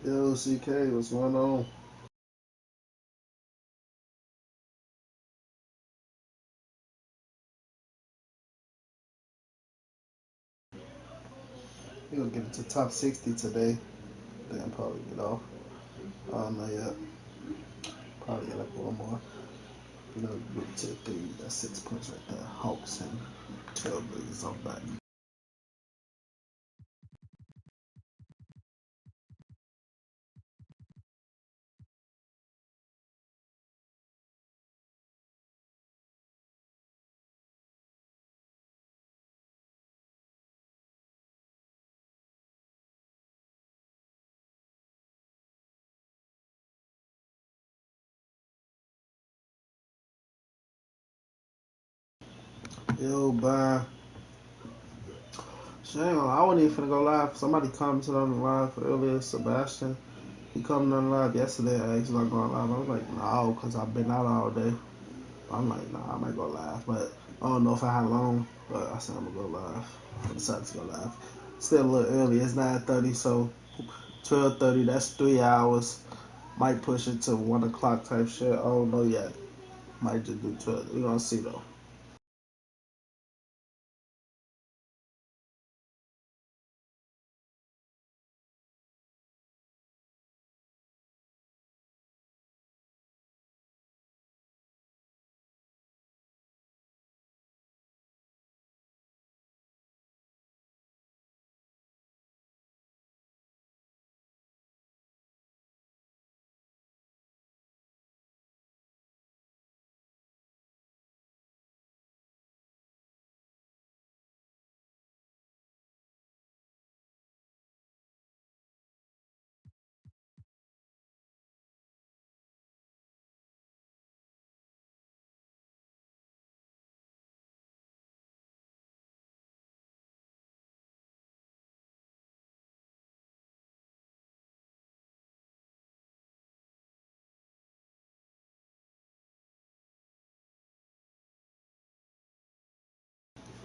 Yo, CK, what's going on? We gonna get into top 60 today. Then probably get off. I don't know yet. Probably get like one more. You know, get to three. That's 6 points right there. Hawks and Trailblazers on back. Yo, bye. Shame, I wasn't even finna go live. Somebody commented on the live earlier, Sebastian. He commented on the live yesterday. I asked about going live. I was like, no, because I've been out all day. I'm like, nah, I might go live, but I don't know if I had long. But I said I'm gonna go live. I decided to go live. Still a little early. It's 9:30, so 12:30. That's 3 hours. Might push it to 1 o'clock type shit. I don't know yet. Might just do 12. We gonna see though.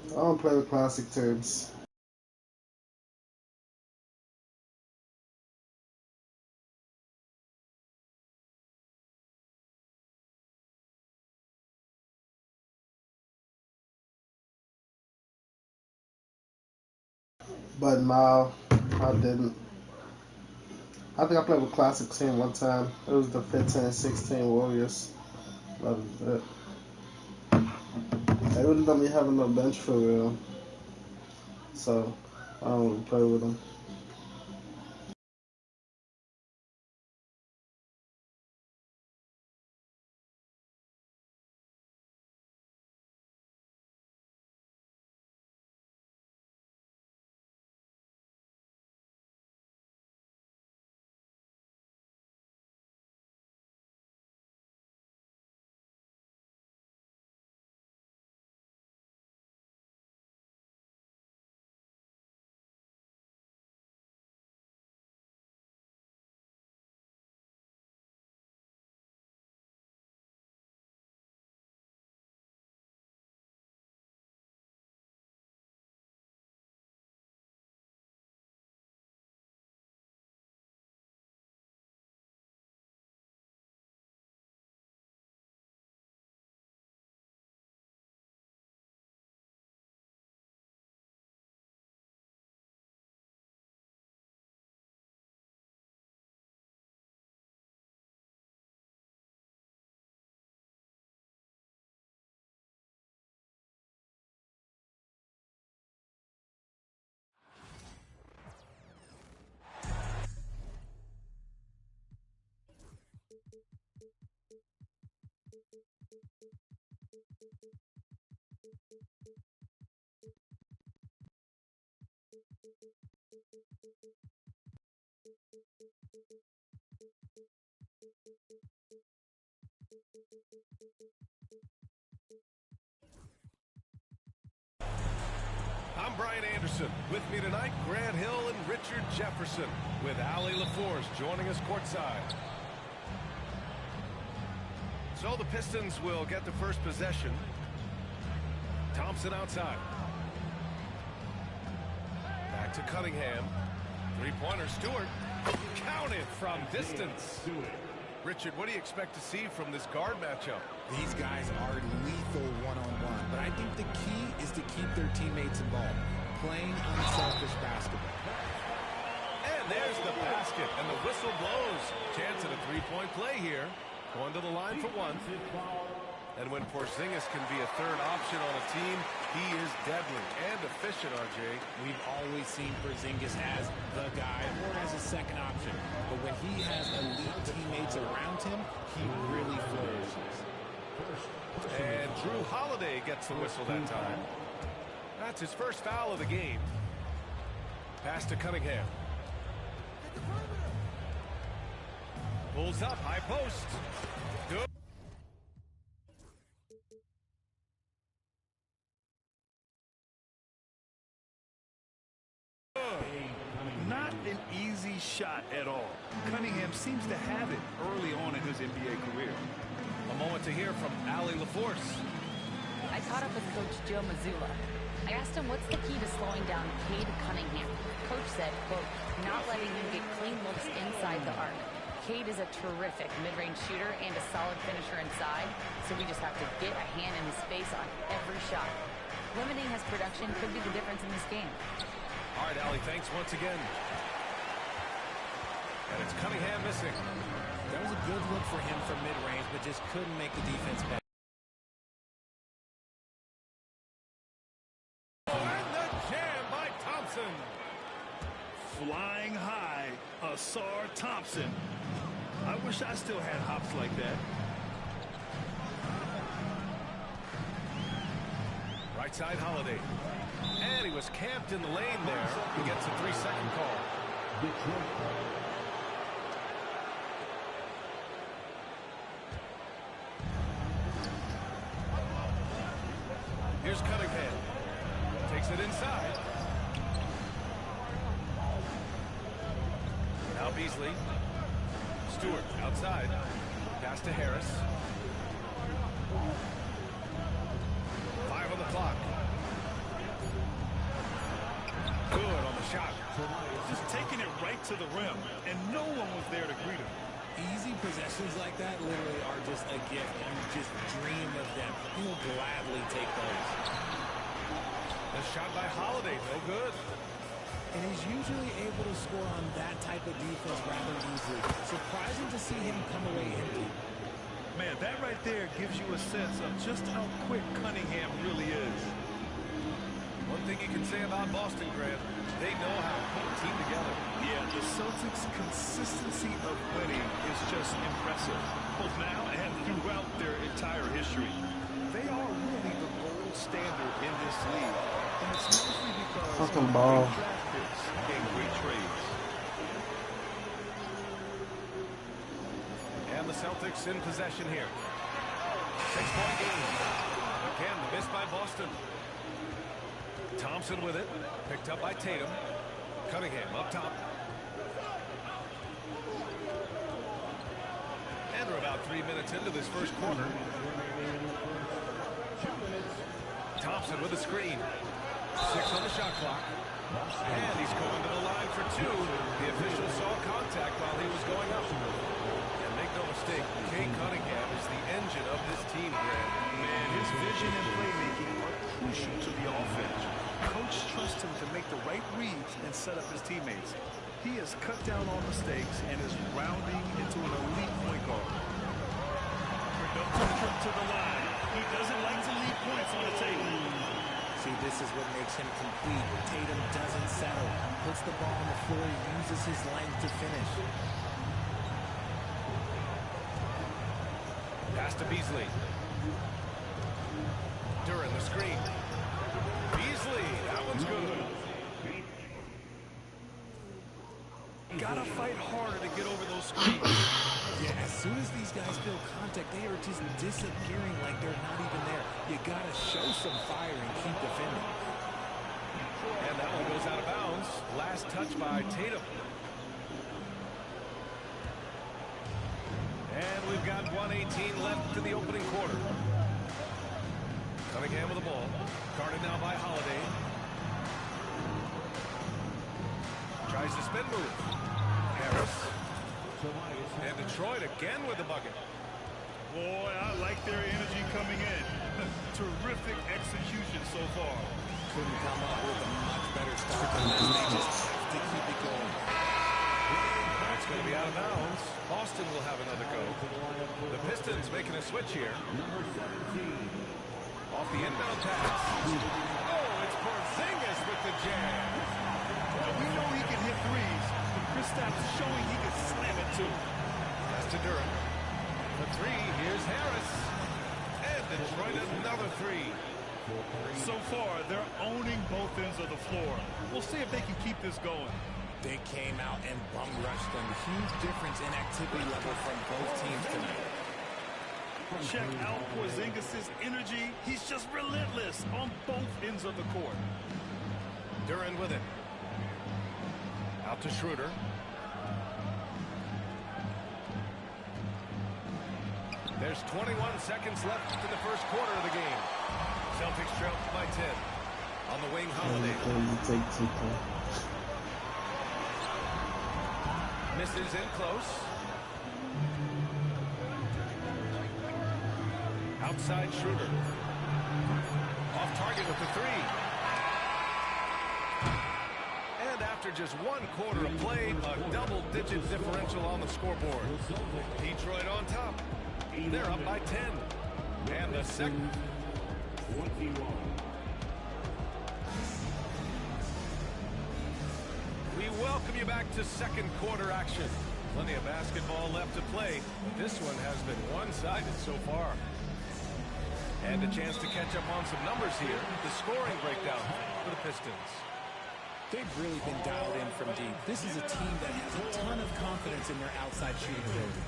I don't play with classic terms. But no, I didn't. I think I played with classic team one time. It was the 15-16 Warriors. That was it. They really don't be having no bench for real, so I don't really play with them. I'm Brian Anderson. With me tonight, Grant Hill and Richard Jefferson, with Ali LaForce joining us courtside. So the Pistons will get the first possession. Thompson outside. Back to Cunningham. Three-pointer, Stewart. Counted from distance. Richard, what do you expect to see from this guard matchup? These guys are lethal one-on-one, but I think the key is to keep their teammates involved, playing unselfish basketball. And there's the basket, and the whistle blows. Chance at a three-point play here. Going to the line for one. And when Porzingis can be a third option on a team, he is deadly and efficient, RJ. We've always seen Porzingis as the guy or as a second option. But when he has elite teammates around him, he really flourishes. And Drew Holiday gets the whistle that time. That's his first foul of the game. Pass to Cunningham. Pulls up, high post. Good. Not an easy shot at all. Cunningham seems to have it early on in his NBA career. A moment to hear from Allie LaForce. I caught up with Coach Joe Mazzulla. I asked him what's the key to slowing down Cade Cunningham. Coach said, quote, not letting him get clean looks inside the arc. Cade is a terrific mid-range shooter and a solid finisher inside, so we just have to get a hand in his face on every shot. Limiting his production could be the difference in this game. All right, Allie, thanks once again. And it's Cunningham missing. That was a good look for him from mid-range, but just couldn't make the defense back. And the jam by Thompson. Flying high, Asar Thompson. I wish I still had hops like that. Right side, Holiday. And he was camped in the lane there. He gets a 3-second call. Here's Cunningham. Takes it inside. Now Beasley. Stewart outside. Pass to Harris. 5 on the clock. Good on the shot. Just taking it right to the rim, and no one was there to greet him. Easy possessions like that literally are just a gift. You just dream of them. He'll gladly take those. The shot by Holiday, no good. And he's usually able to score on that type of defense rather easily. Surprising to see him come away empty. Man, that right there gives you a sense of just how quick Cunningham really is. One thing you can say about Boston, Grant, they know how to put a team together. Yeah, the Celtics' consistency of winning is just impressive, both now and throughout their entire history. They are really the gold standard in this league, and it's mostly because Fucking of ball. great draft picks and great trades. And the Celtics in possession here. 6-point game. Again, the miss by Boston. Thompson with it. Picked up by Tatum. Cunningham up top. And we're about 3 minutes into this first quarter. Thompson with a screen. 6 on the shot clock. And he's going to the line for 2. The official saw contact while he was going up. And make no mistake, Cade Cunningham is the engine of this team, Grant. Man, his vision and playmaking are crucial to the offense. Coach trusts him to make the right reads and set up his teammates. He has cut down on mistakes and is rounding into an elite point guard. Productive trip to the line. He doesn't like to leave points on the table. See, this is what makes him complete. Tatum doesn't settle. Puts the ball on the floor, uses his length to finish. Pass to Beasley. Duran the screen. Beasley, that one's good. Gotta fight harder to get over those screens. Yeah, as soon as these guys feel contact, they are just disappearing like they're not even there. You gotta show some fire and keep defending. And that one goes out of bounds. Last touch by Tatum. And we've got 1:18 left in the opening quarter. Cunningham with the ball. Guarded now by Holiday. Tries to spin move. Harris. And Detroit again with the bucket. Boy, I like their energy coming in. Terrific execution so far. Couldn't come up with a much better start than this. They just have to keep it going. That's going to be out of bounds. Boston will have another go. The Pistons making a switch here. Off the inbound pass. Oh, it's Porzingis with the jam. Well, we know he can hit threes, but Kristaps is showing he can slam it too. That's to Durant. The three, here's Harris. And Detroit another three. So far, they're owning both ends of the floor. We'll see if they can keep this going. They came out and bum rushed them. Huge difference in activity level from both teams tonight. Check out Porzingis' energy. He's just relentless on both ends of the court. Durant with it. Out to Schroeder. There's 21 seconds left in the first quarter of the game. Celtics trail by 10. On the wing, Holiday. Misses in close. Outside Schroeder. Off target with the three. And after just one quarter of play, a double-digit differential on the scoreboard. Detroit on top. They're up by 10. And the second. We welcome you back to second quarter action. Plenty of basketball left to play. This one has been one-sided so far. And a chance to catch up on some numbers here. The scoring breakdown for the Pistons. They've really been dialed in from deep. This is a team that has a ton of confidence in their outside shooting ability.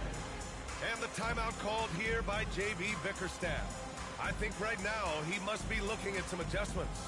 And the timeout called here by J.B. Bickerstaff. I think right now he must be looking at some adjustments.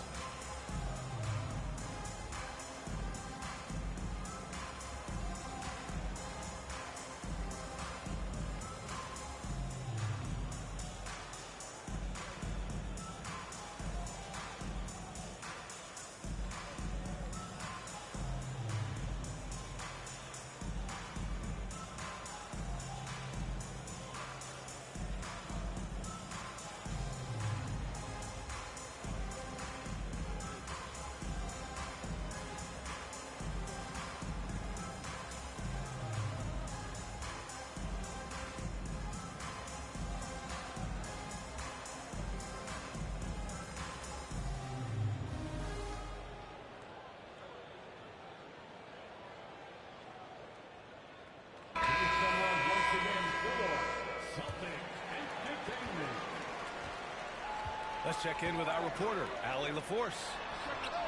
Let's check in with our reporter, Allie LaForce.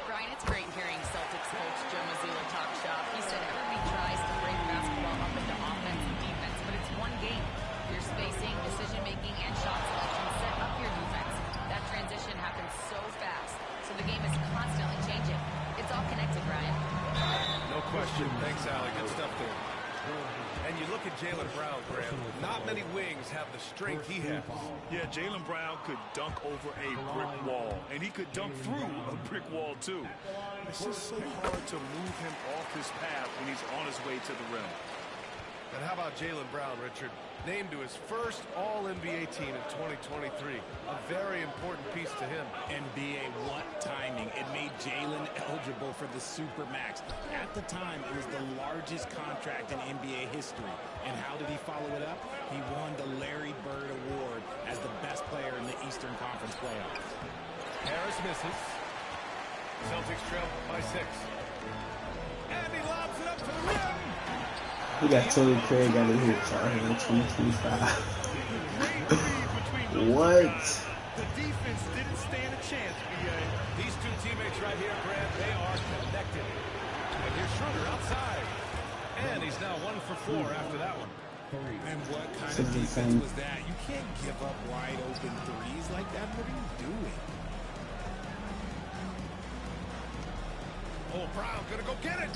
Brian, it's great hearing Celtics coach Joe Mazzulla talk shop. He said everybody tries to break basketball up into offense and defense, but it's one game. Your spacing, decision-making, and shot selection set up your defense. That transition happens so fast, so the game is constantly changing. It's all connected, Brian. No question. Thanks, Allie. Good stuff there. And you look at Jaylen Brown, Graham. Not many wings have the strength he has. Yeah, Jaylen Brown could dunk over a brick wall, and he could dunk through a brick wall, too. It's just so hard to move him off his path when he's on his way to the rim. And how about Jaylen Brown, Richard? Named to his first All-NBA team in 2023. A very important piece to him. NBA, what timing. It made Jaylen eligible for the Supermax. At the time, it was the largest contract in NBA history. And how did he follow it up? He won the Larry Bird Award as the best player in the Eastern Conference playoffs. Harris misses. Celtics trail by 6. And he lobs it up to the rim. We got Tony Craig out of here charging 225. What? The defense didn't stand a chance, BA. These two teammates right here, Grant, they are connected. And here's Schroeder outside. And he's now 1 for 4 after that one. And what kind of defense was that? You can't give up wide open threes like that. What are you doing? Oh, Brown gonna go get it.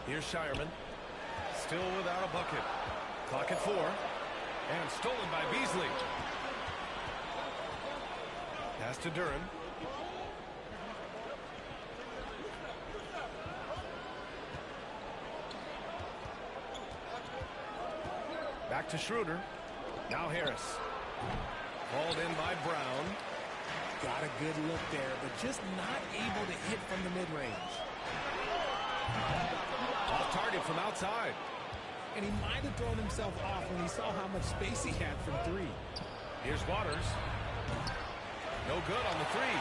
Here's Shireman. Still without a bucket. Clock at 4. And stolen by Beasley. Pass to Duran. Back to Schroeder. Now Harris. Called in by Brown. Got a good look there, but just not able to hit from the mid-range. Off target from outside. And he might have thrown himself off when he saw how much space he had from three. Here's Waters. No good on the three.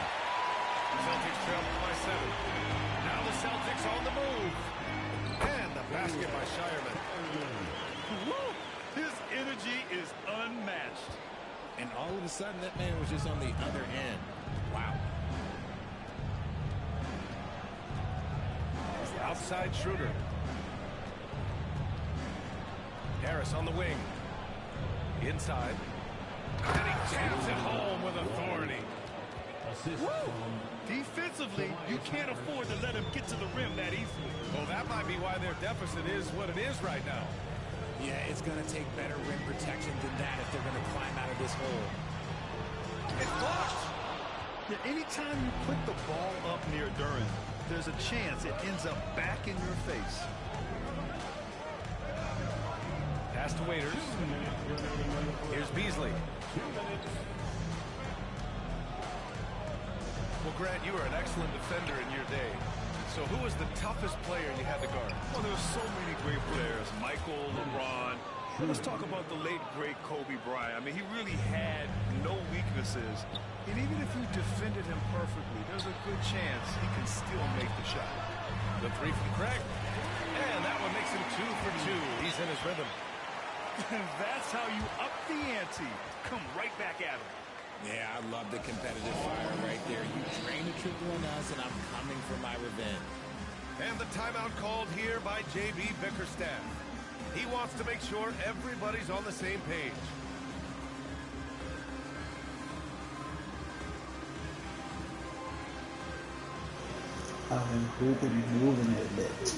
Celtics trail by 7. Now the Celtics on the move. And the basket by Shireman. Woo! His energy is unmatched. And all of a sudden, that man was just on the other end. Wow. Outside Schroeder. Harris on the wing. Inside. And he jams it home with authority. Woo! Defensively, you can't afford to let him get to the rim that easily. Well, that might be why their deficit is what it is right now. Yeah, it's going to take better rim protection than that if they're going to climb out of this hole. It's blocked. Yeah, anytime you put the ball up near Duran, there's a chance it ends up back in your face. Pass to Waiters. Here's Beasley. Well, Grant, you were an excellent defender in your day. So who was the toughest player you had to guard? Well, there were so many great players. Michael, LeBron. Let's talk about the late, great Kobe Bryant. I mean, he really had no weaknesses. And even if you defended him perfectly, there's a good chance he can still make the shot. The three from Craig. And that one makes him 2 for 2. He's in his rhythm. That's how you up the ante. Come right back at him. Yeah, I love the competitive fire right there. You drain the triple on us, and I'm coming for my revenge. And the timeout called here by J.B. Bickerstaff. He wants to make sure everybody's on the same page. Who could be moving that bitch?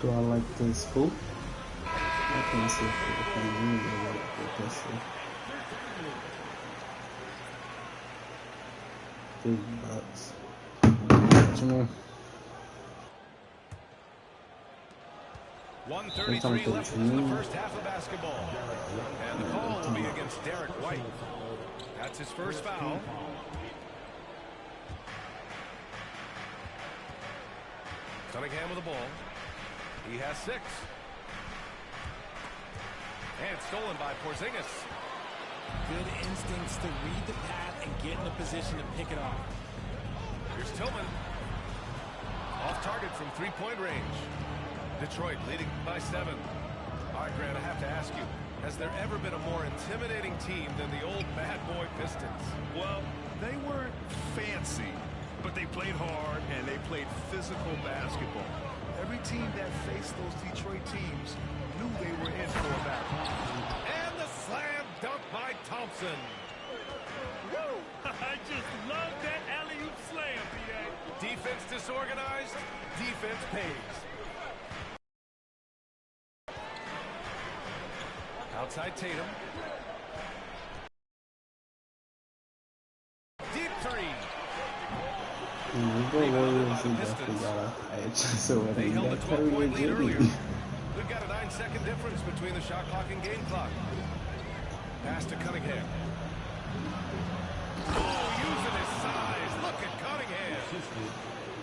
'Do I like this hoop? I can see if I really like this. $3. You know? 1:33 left in the first half of basketball. And the call will be against Derek White. That's his first foul. Cunningham with the ball. He has 6. And stolen by Porzingis. Good instincts to read the path and get in a position to pick it off. Here's Tillman. Off target from 3-point range. Detroit leading by 7. All right, Grant, I have to ask you, has there ever been a more intimidating team than the old bad boy Pistons? Well, they weren't fancy, but they played hard and they played physical basketball. Every team that faced those Detroit teams knew they were in for a battle. And the slam dunk by Thompson. Woo! I just love that alley-oop slam, B.A. Defense disorganized, defense pays. Outside Tatum. Deep 3. We go Warriors and definitely gotta so they held a 12-point lead earlier. We've got a 9-second difference between the shot clock and game clock. Pass to Cunningham. Oh, using his size. Look at Cunningham.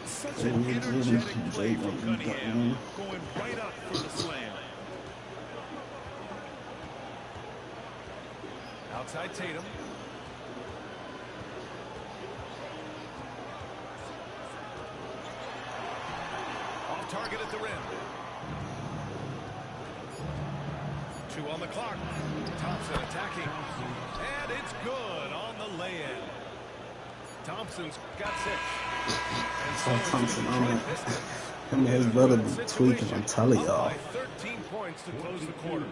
Such an energetic play from Cunningham, going right up for the slam. Outside Tatum. Off target at the rim. 2 on the clock. Thompson attacking. And it's good on the lay-in. Thompson's got 6. And so Thompson on it. Him and his brother be tweaking, I'm telling y'all. 13 points to close the quarter.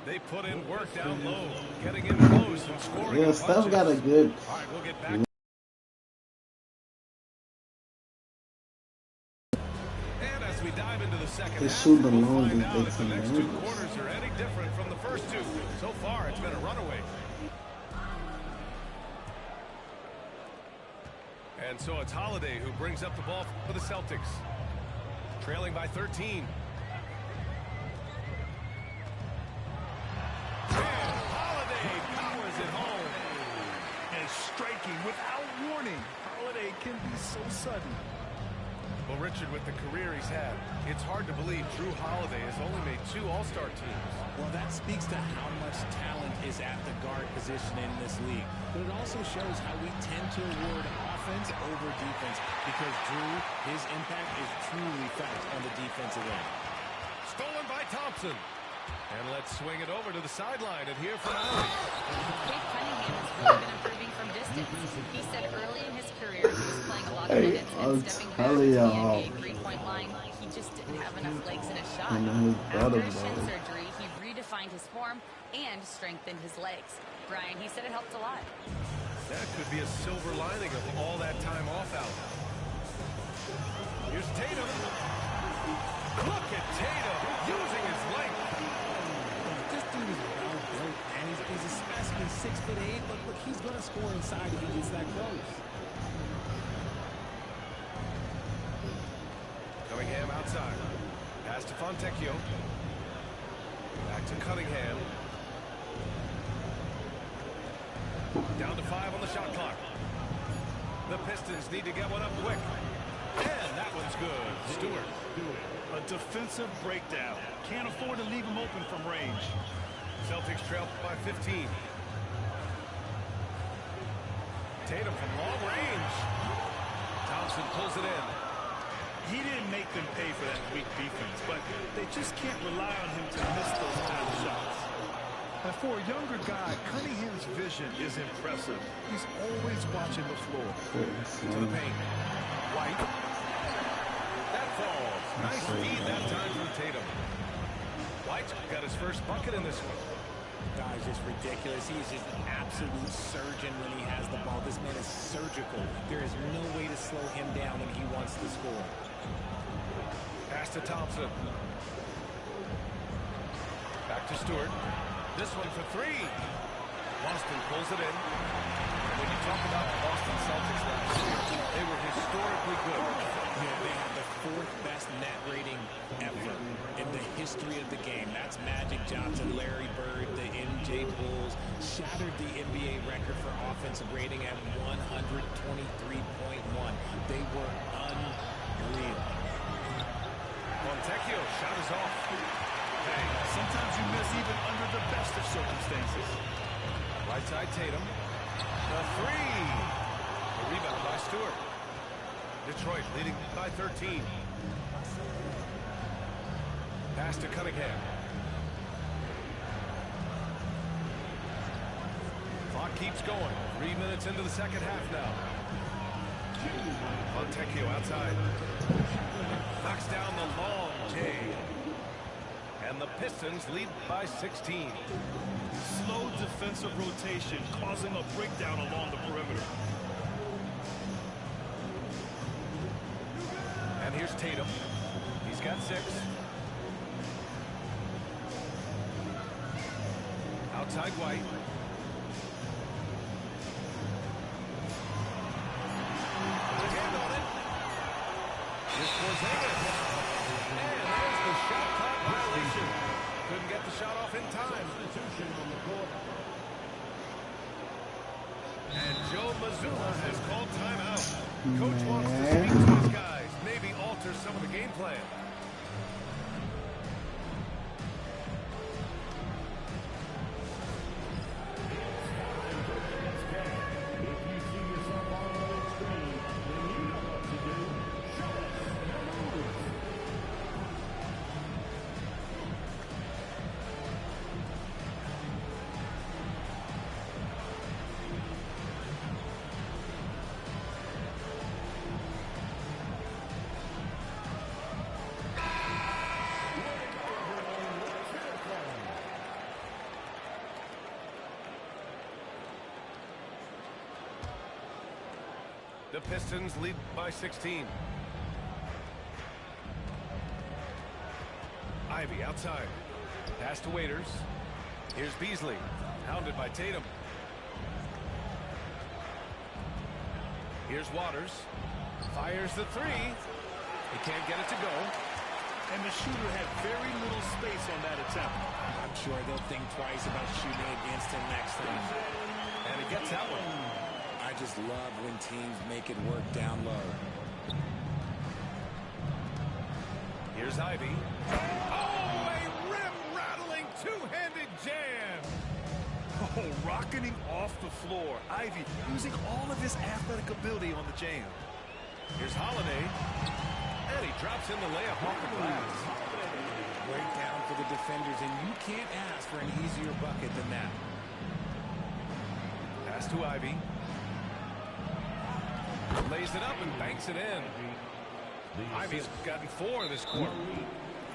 They put in work down low, getting in close and scoring. Yeah, Steph got a good. All right, we'll get back. And as we dive into the second His half, shooting we'll alone find just out makes if the him next two nervous. quarters are any different from the first two. So far, it's been a runaway. And so it's Holiday who brings up the ball for the Celtics. Trailing by 13. And Holiday powers it home. And striking without warning. Holiday can be so sudden. Well, Richard, with the career he's had, it's hard to believe Drew Holiday has only made 2 All-Star teams. Well, that speaks to how much talent is at the guard position in this league. But it also shows how we tend to award offense over defense because Drew, his impact is truly felt on the defensive end. Stolen by Thompson. And let's swing it over to the sideline and hear from Allen. Cade Cunningham has really been improving from distance. He said early in his career he was playing a lot of minutes and stepping back to the NBA three-point line. He just didn't have enough legs in his shot. After his shin surgery, he redefined his form and strengthened his legs. Brian, he said it helped a lot. That could be a silver lining of all that time off out. Here's Tatum. Look at Tatum using his length. This dude is well built, and he's a specimen, 6'8", but look, he's going to score inside if he gets that close. Cunningham outside. Pass to Fontecchio. Back to Cunningham. Down to 5 on the shot clock. The Pistons need to get one up quick. And that one's good. Stewart. A defensive breakdown. Can't afford to leave him open from range. Celtics trail by 15. Tatum from long range. Thompson pulls it in. He didn't make them pay for that weak defense, but they just can't rely on him to miss those kind of shots. And for a younger guy, Cunningham's vision is impressive. He's always watching the floor. To the paint. White. That falls. Nice feed that time from Tatum. White got his first bucket in this one. Guy's just ridiculous. He's just an absolute surgeon when he has the ball. This man is surgical. There is no way to slow him down when he wants to score. Pass to Thompson. Back to Stewart. This one for 3. Boston pulls it in. When you talk about the Boston Celtics last year, they were historically good. Yeah, they had the 4th best net rating ever in the history of the game. That's Magic Johnson, Larry Bird, the MJ Bulls. Shattered the NBA record for offensive rating at 123.1. They were unreal. Fontecchio shot is off. Hey, sometimes you miss even under the best of circumstances. Right side Tatum. The 3. The rebound by Stewart. Detroit leading by 13. Pass to Cunningham. Clock keeps going. 3 minutes into the second half now. Fontecchio outside. Knocks down the long J. And the Pistons lead by 16. Slow defensive rotation causing a breakdown along the perimeter. And here's Tatum. He's got 6. Outside White. The hand on it. Here's Porzingis. And there's the shot clock violation. Couldn't get the shot off in time. And Joe Mazzulla has called timeout. Coach wants to speak to his guys, maybe alter some of the game plan. The Pistons lead by 16. Ivy outside. Pass to Waiters. Here's Beasley. Hounded by Tatum. Here's Waters. Fires the three. He can't get it to go. And the shooter had very little space on that attempt. I'm sure they'll think twice about shooting against him next time. And he gets that one. I just love when teams make it work down low. Here's Ivy. Oh, a rim-rattling two-handed jam. Oh, rocketing off the floor. Ivy using all of his athletic ability on the jam. Here's Holiday. And he drops in the layup off the glass. Break down for the defenders, and you can't ask for an easier bucket than that. Pass to Ivy. Lays it up and banks it in. Ivy's gotten 4 this quarter.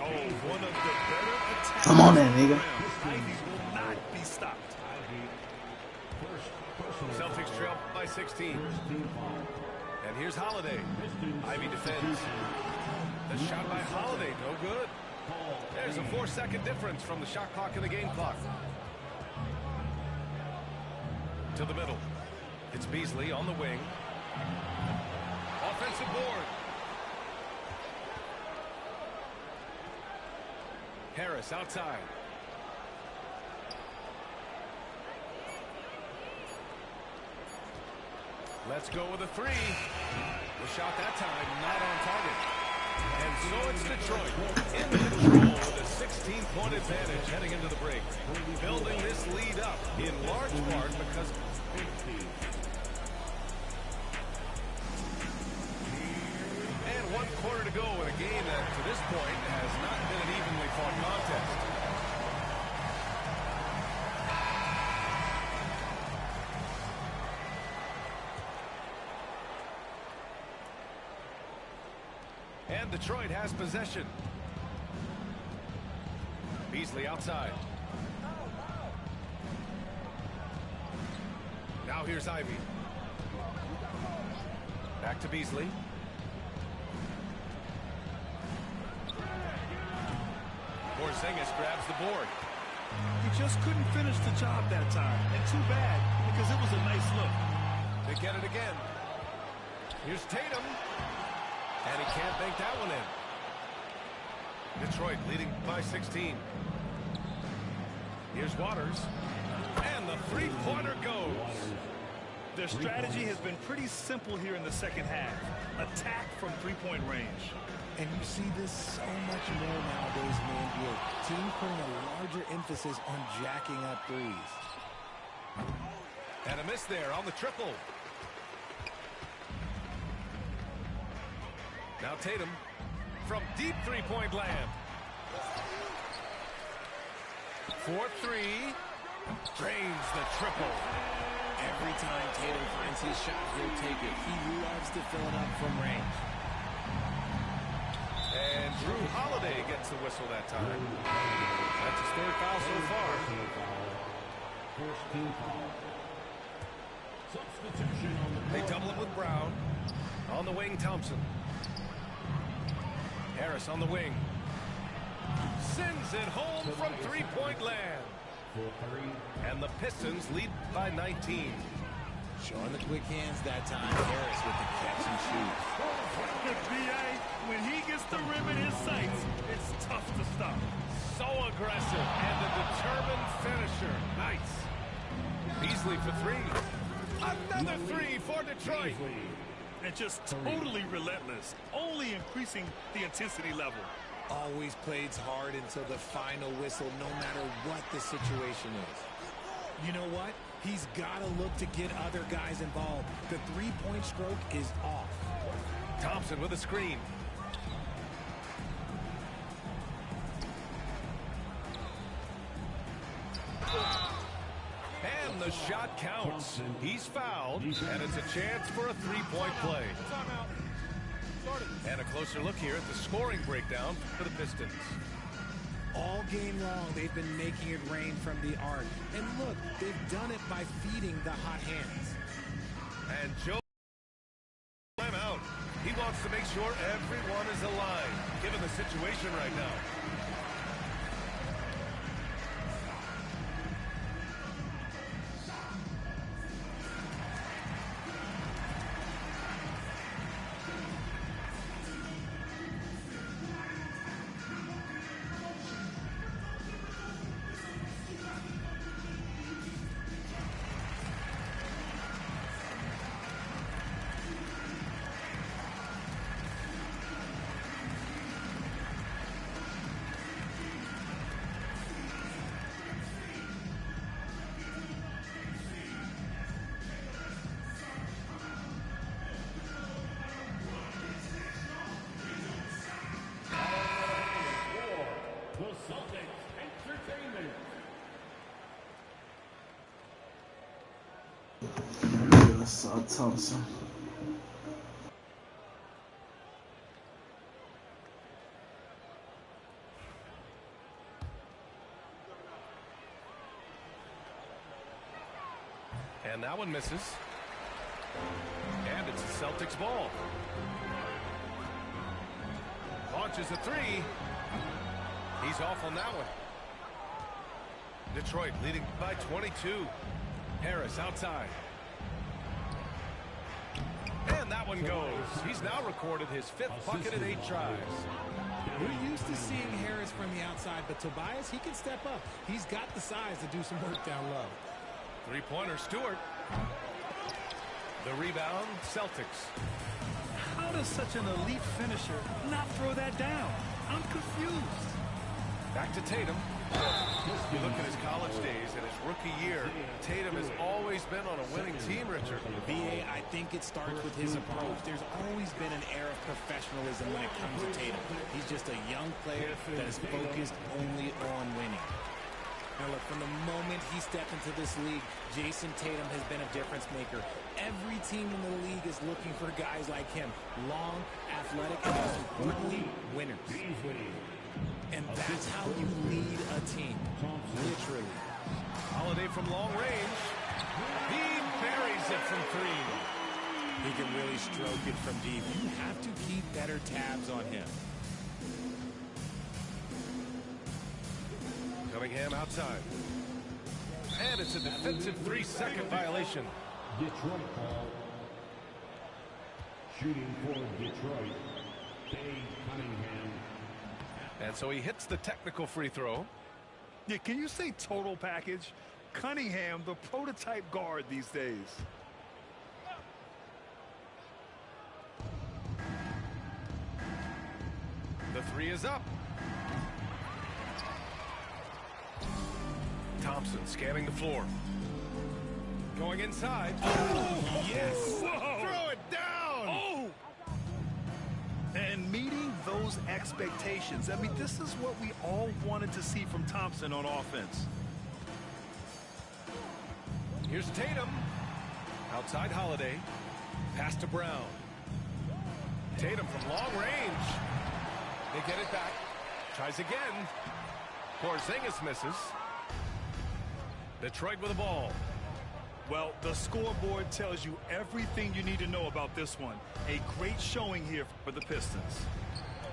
Oh, one of the better attacks. Come on, then, nigga. Ivy will not be stopped. Celtics trail by 16. And here's Holiday. Ivy defends. The shot by Holiday, no good. There's a 4-second difference from the shot clock and the game clock. To the middle. It's Beasley on the wing. Offensive board. Harris outside. Let's go with a three. The shot that time not on target. And so it's Detroit in control with a 16-point advantage heading into the break. Building this lead up in large part because and 1 quarter to go in a game that to this point has not been an evenly fought contest. And Detroit has possession. Beasley outside. Now here's Ivy. Back to Beasley. Porzingis grabs the board. He just couldn't finish the job that time. And too bad, because it was a nice look. They get it again. Here's Tatum. And he can't bank that one in. Detroit leading by 16. Here's Waters. And the three-pointer goes. Their strategy has been pretty simple here in the second half. Attack from three-point range. And you see this so much more nowadays in the NBA. Teams putting a larger emphasis on jacking up threes. And a miss there on the triple. Now Tatum from deep three-point land. 4-3. Drains the triple. Every time Tatum finds his shot, he'll take it. He loves to fill it up from range. And Drew Holiday gets the whistle that time. That's his 3rd foul so far. They double it with Brown. On the wing, Thompson. Harris on the wing. Sends it home from three-point land. And the Pistons lead by 19. Showing the quick hands that time. Harris with the catch and shoot. The BA, when he gets the rim in his sights, it's tough to stop. So aggressive and a determined finisher. Nice. Beasley for 3. Another 3 for Detroit. And just totally relentless, only increasing the intensity level. Always plays hard until the final whistle, no matter what the situation is. You know what? He's got to look to get other guys involved. The three-point stroke is off. Thompson with a screen. And the shot counts. He's fouled, and it's a chance for a three-point play. And a closer look here at the scoring breakdown for the Pistons. All game long, they've been making it rain from the arc. And look, they've done it by feeding the hot hands. And Joe He wants to make sure everyone is aligned, given the situation right now. Yes, Thompson. And that one misses. And it's the Celtics ball. Launches a three. He's off on that one. Detroit leading by 22. Harris outside. And that one goes. He's now recorded his 5th bucket in 8 tries. We're used to seeing Harris from the outside, but Tobias, he can step up. He's got the size to do some work down low. Three-pointer, Stewart. The rebound, Celtics. How does such an elite finisher not throw that down? I'm confused. Back to Tatum. You look at his college days and his rookie year, Tatum has always been on a winning team, Richard. VA, I think it starts with his approach. There's always been an air of professionalism when it comes to Tatum. He's just a young player that is focused only on winning. Now look, from the moment he stepped into this league, Jason Tatum has been a difference maker. Every team in the league is looking for guys like him. Long, athletic, and most importantly, winners. And that's how you lead a team. Literally. Holiday from long range. He buries it from 3. He can really stroke it from deep. You have to keep better tabs on him. Cunningham outside. And it's a defensive 3-second violation. Detroit call. Shooting for Detroit. Cunningham. And so he hits the technical free throw. Yeah, can you say total package? Cunningham, the prototype guard these days. The 3 is up. Thompson scanning the floor. Going inside. Oh, yes! Whoa. Throw it down! Oh! And meeting those expectations. I mean, this is what we all wanted to see from Thompson on offense. Here's Tatum. Outside Holiday. Pass to Brown. Tatum from long range. They get it back. Tries again. Porzingis misses. Detroit with the ball. Well, the scoreboard tells you everything you need to know about this one. A great showing here for the Pistons.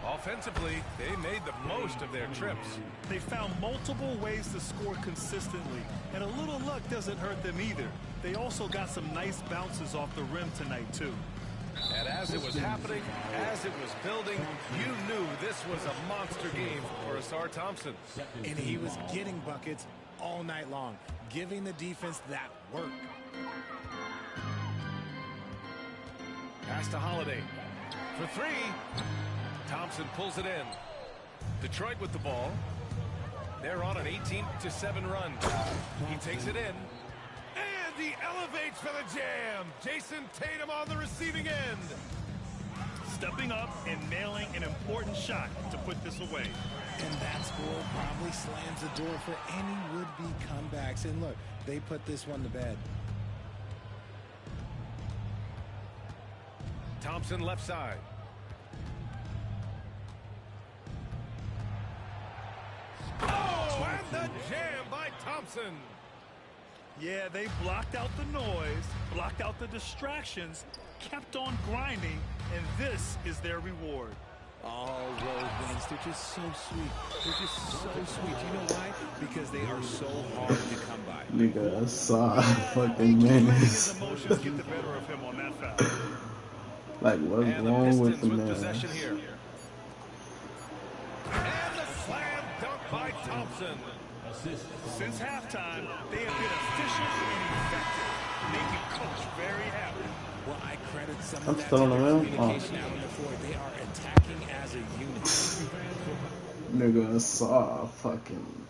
Offensively, they made the most of their trips. They found multiple ways to score consistently, and a little luck doesn't hurt them either. They also got some nice bounces off the rim tonight, too. And as it was happening, as it was building, you knew this was a monster game for Asar Thompson. And he was getting buckets all night long, giving the defense that work. Pass to Holiday. For 3. Thompson pulls it in. Detroit with the ball. They're on an 18-7 run. He takes it in. And he elevates for the jam. Jason Tatum on the receiving end. Stepping up and nailing an important shot to put this away. And that score probably slams the door for any would-be comebacks. And look, they put this one to bed. Thompson left side. Oh, and the jam by Thompson. Yeah, they blocked out the noise, blocked out the distractions, kept on grinding, and this is their reward. All road wins. They're just so sweet. They're just so sweet. You know why? Because they are so hard to come by. Nigga, I saw fucking menace. Emotions get the better of him on that foul. Like, what's wrong with the man? Possession here. And the slam dunk by Thompson. Since halftime, they have been efficient and effective, making Coach very happy. Well, I credit some I'm of that still to on the their rim? communication out on the floor. They are attacking as a unit. Nigga, I saw fucking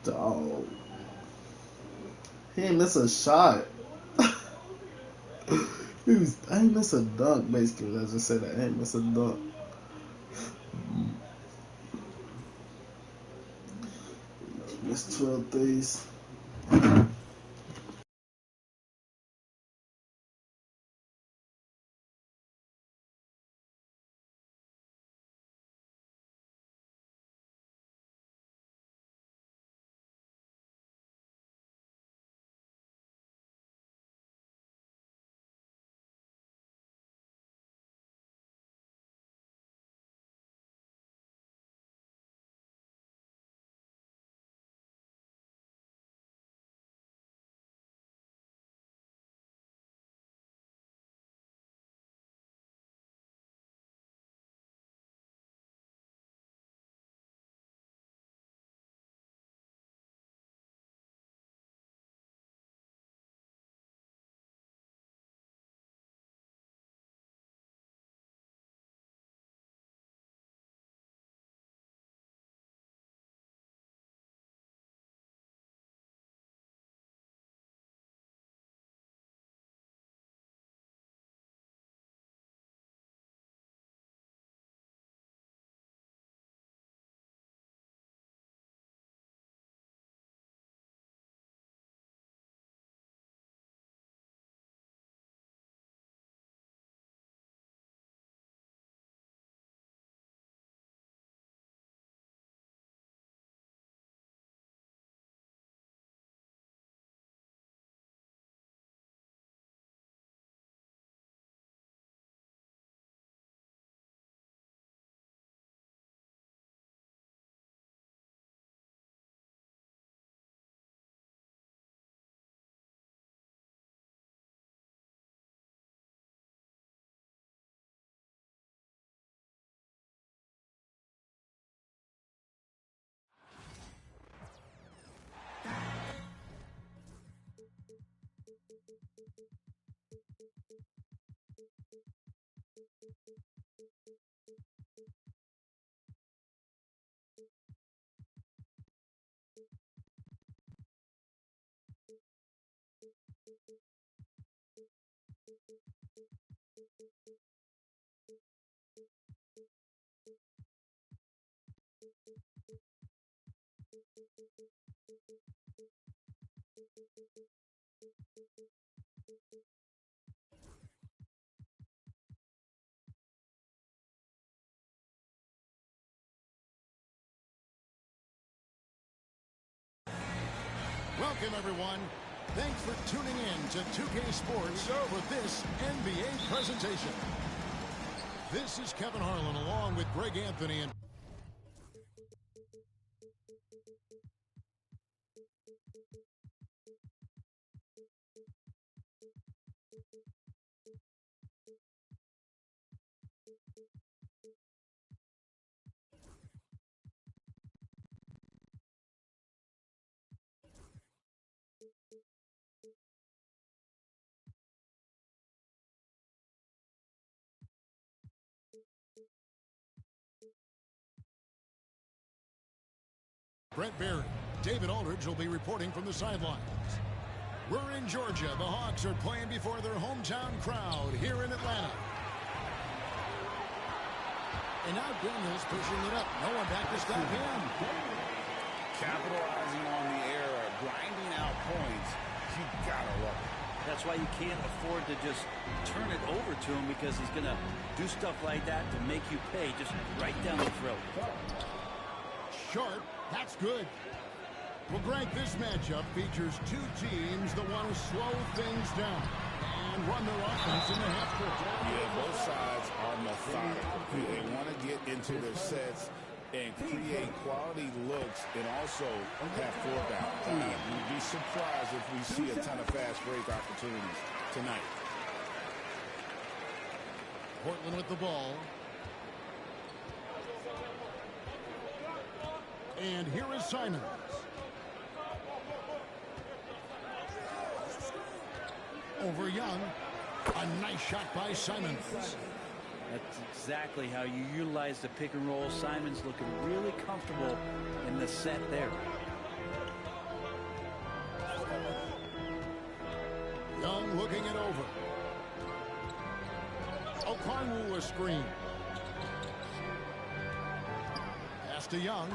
dog. He ain't miss a shot. I ain't miss a dunk, basically. Let's just say that. I ain't miss a dunk. Missed 12 threes. Welcome, everyone. Thanks for tuning in to 2K Sports for this NBA presentation. This is Kevin Harlan along with Greg Anthony and Brent Barry. David Aldridge will be reporting from the sidelines. We're in Georgia. The Hawks are playing before their hometown crowd here in Atlanta. And now Daniels pushing it up. No one back to stop him. Capitalizing on the error, grinding out points. You gotta love it. That's why you can't afford to just turn it over to him, because he's going to do stuff like that to make you pay just right down the throat. Short. That's good. Well, Greg, this matchup features two teams that want to slow things down. and run their offense in the half court. Yeah, both sides are methodical. They want to get into their sets and create quality looks and also have floor balance. You'd be surprised if we see a ton of fast break opportunities tonight. Portland with the ball. And here is Simons. Over Young. A nice shot by Simons. That's exactly how you utilize the pick and roll. Simons looking really comfortable in the set there. Young looking it over. Okongwu a screen. Pass to Young.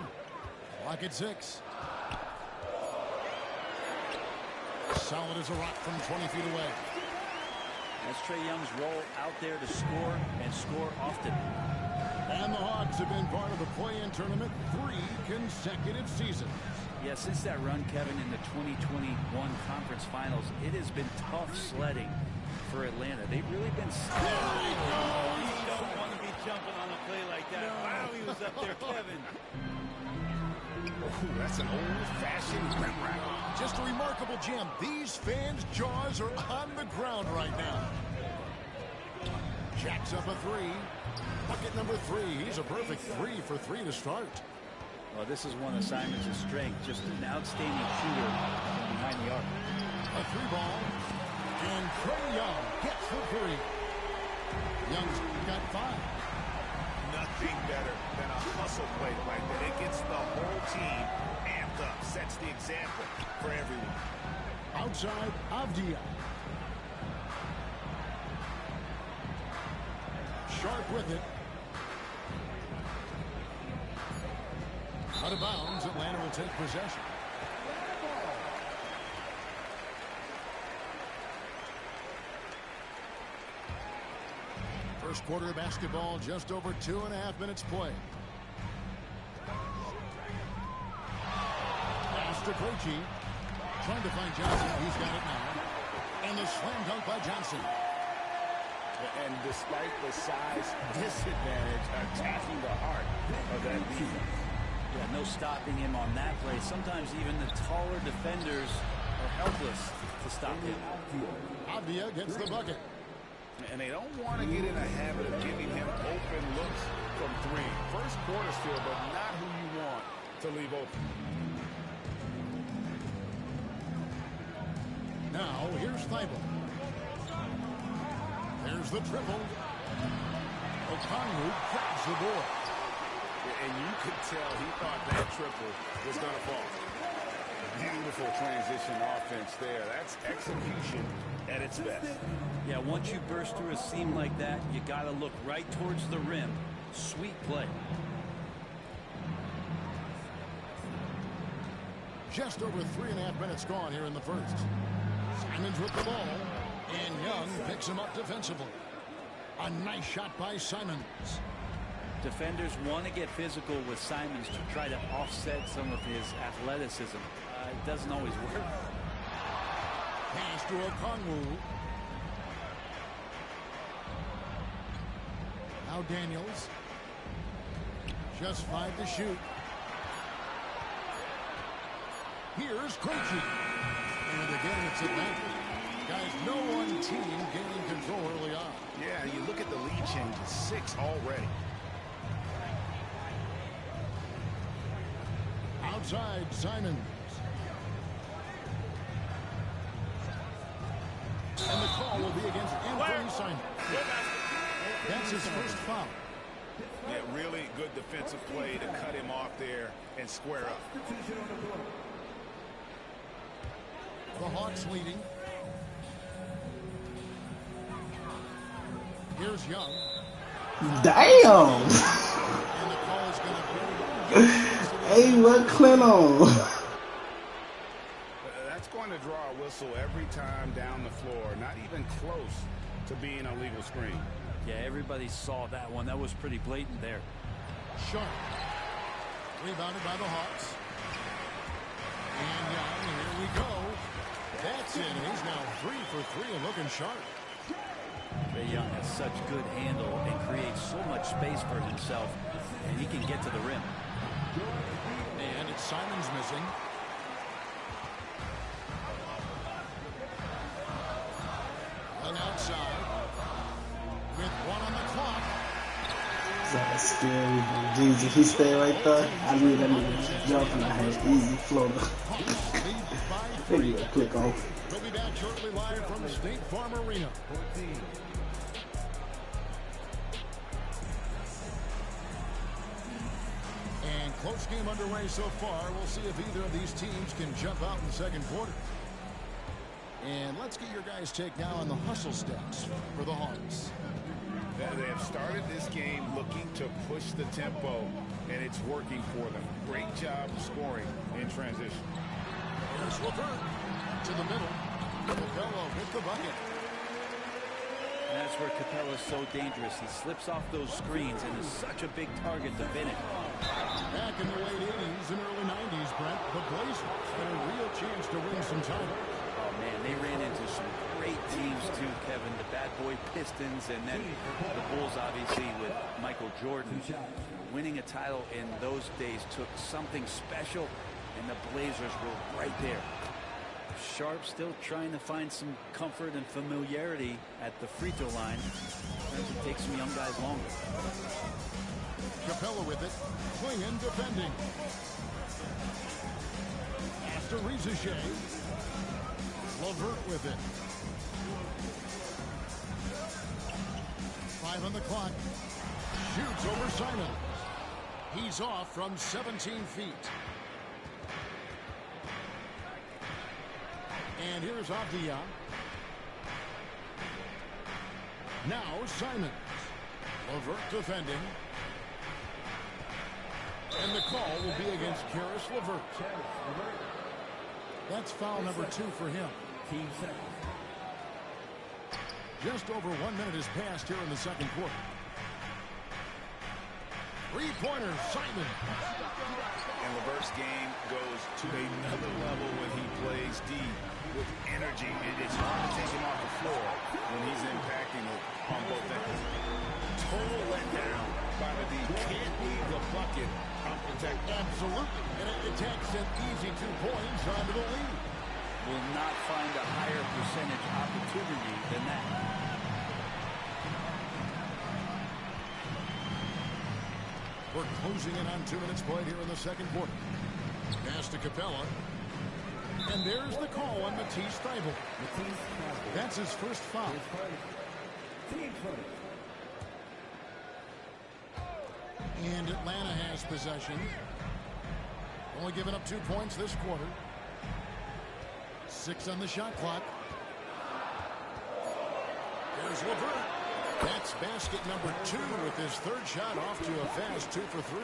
Clock at 6. Solid as a rock from 20 feet away. That's Trae Young's role out there to score and score often. And the Hawks have been part of the play-in tournament 3 consecutive seasons. Yeah, since that run, Kevin, in the 2021 conference finals, it has been tough sledding for Atlanta. They've really been sledding. You don't want to be jumping on a play like that. No. Wow, he was up there, Kevin. Ooh, that's an old-fashioned rim wrap. Just a remarkable jam. These fans' jaws are on the ground right now. Jacks up a 3. Bucket number 3. He's a perfect 3 for 3 to start. Well, this is one of Simons' strengths. Just an outstanding shooter from behind the arc. A 3-ball. And Trae Young gets the 3. Young's got 5. Nothing better than a hustle play like that. It gets the whole team amped up, sets the example for everyone. Outside, Avdia. Sharp with it. Out of bounds, Atlanta will take possession. First quarter of basketball, just over 2.5 minutes play. Pass to Krejci. Trying to find Johnson. He's got it now. And the slam dunk by Johnson. And despite the size disadvantage, attacking the heart of that defense. Yeah, no stopping him on that play. Sometimes even the taller defenders are helpless to stop him. Avdia gets the bucket. And they don't want to get in a habit of giving him open looks from 3. First quarter still, but not who you want to leave open. Now, here's Thibault. There's the triple. Okongwu grabs the board. And you could tell he thought that triple was going to fall. Beautiful transition offense there. That's execution at its best. Yeah, once you burst through a seam like that, you got to look right towards the rim. Sweet play. Just over 3.5 minutes gone here in the first. Simons with the ball. And Young picks him up defensively. A nice shot by Simons. Defenders want to get physical with Simons to try to offset some of his athleticism. It doesn't always work. Pass to Okongwu. Now Daniels. Just 5 to shoot. Here's Krejci. And again, it's Atlanta. Guys, no one team gaining control early on. Yeah, you look at the lead changes. 6 already. Outside, Simons. And the call will be against Anthony Simons. That's his first foul. Yeah, really good defensive play to cut him off there and square up. The Hawks leading. Here's Young. Damn! And the call is going to be... Hey, what Clint on? That's going to draw a whistle every time down the floor. Not even close to being a legal screen. Yeah, everybody saw that one. That was pretty blatant there. Sharp. Rebounded by the Hawks. And Young, here we go. That's it. He's now 3 for 3 and looking sharp. Trae Young has such good handle and creates so much space for himself, and he can get to the rim. And it's Simons missing. And outside with 1 on the clock. That's scary. Jesus, if he stay right there, I knew that nigga was jumping. I had easy floater. Maybe a click off. We'll be back shortly live from State Farm Arena. And close game underway so far. We'll see if either of these teams can jump out in the second quarter. And let's get your guys' take now on the hustle stats for the Hawks. They have started this game looking to push the tempo, and it's working for them. Great job scoring in transition. Here's LeVert to the middle. Capella with the bucket. And that's where Capella's so dangerous. He slips off those screens and is such a big target to Bennett. Back in the late 80s and early 90s, Brent, the Blazers had a real chance to win some time. Oh, man, they ran into some great teams, too, Kevin. The bad boy Pistons and then the Bulls, obviously, with Michael Jordan. Winning a title in those days took something special, and the Blazers were right there. Sharp still trying to find some comfort and familiarity at the free throw line. Sometimes it takes some young guys longer. Capella with it. Klingon defending. After Rizachet. LeVert with it. 5 on the clock. Shoots over Simon. He's off from 17 feet. And here's Avdia. Now Simons. LeVert defending. And the call will be against Karis LeVert. That's foul number 2 for him. Just over 1 minute has passed here in the second quarter. Three-pointer, Simon. And LeVert's game goes to another level when he plays deep with energy, and it's hard to take him off the floor when he's impacting it on both ends. Total letdown by the D. Can't leave the bucket unprotected. Absolutely. And it takes an easy 2 points onto the lead. Will not find a higher percentage opportunity than that. We're closing in on 2 minutes played here in the second quarter. Pass to Capella. And there's the call on Matisse Thybulle. That's his first foul. And Atlanta has possession. Only giving up 2 points this quarter. 6 on the shot clock. There's LeVert. That's basket number 2 with his third shot off to a fast 2 for 3.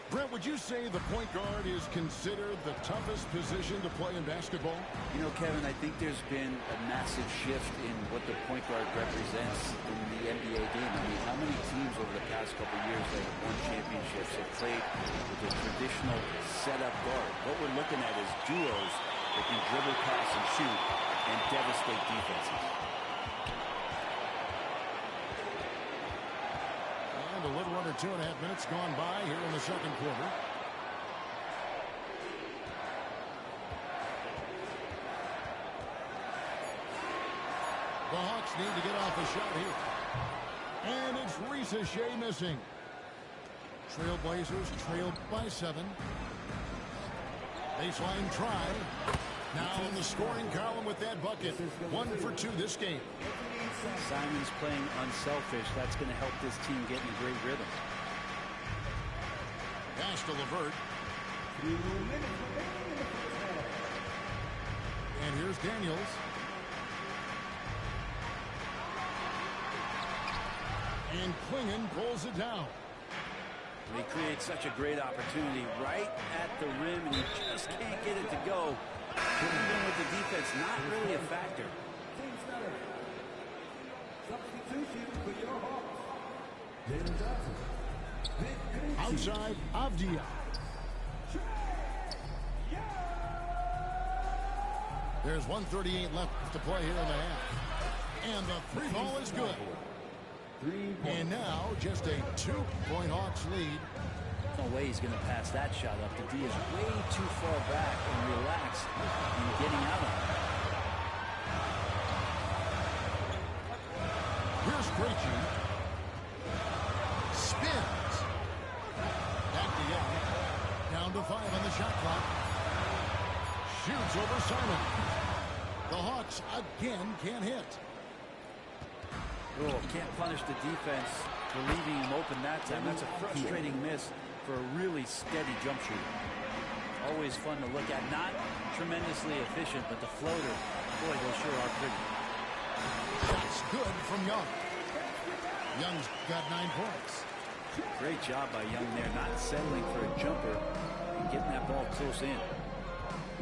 Brent, would you say the point guard is considered the toughest position to play in basketball? You know, Kevin, I think there's been a massive shift in what the point guard represents in the NBA game. I mean, how many teams over the past couple of years that have won championships have played with a traditional setup guard? What we're looking at is duos that can dribble, pass, and shoot and devastate defenses. And a little under 2.5 minutes gone by here in the second quarter. The Hawks need to get off a shot here. And it's Rizachet missing. Trailblazers trailed by 7. Baseline try. Now in the scoring column with that bucket. 1 for 2 this game. Simon's playing unselfish. That's going to help this team get in a great rhythm. Pass to LeVert. And here's Daniels. And Klingon pulls it down. He creates such a great opportunity right at the rim, and he just can't get it to go. Even with the defense, not really a factor. Outside, Avdia. There's 1:38 left to play here in the half. And the three ball is good. And now just a 2-point Hawks lead. No way he's going to pass that shot up. The D is way too far back and relaxed and getting out of it. Here's Krejci. Spins. Back to Young. Down to 5 on the shot clock. Shoots over Simon. The Hawks again can't hit. Oh, can't punish the defense for leaving him open that time. That's a frustrating miss for a really steady jump shooter. Always fun to look at. Not tremendously efficient, but the floater, boy, those sure are pretty. Shots good from Young. Young's got 9 points. Great job by Young there, not settling for a jumper and getting that ball close in.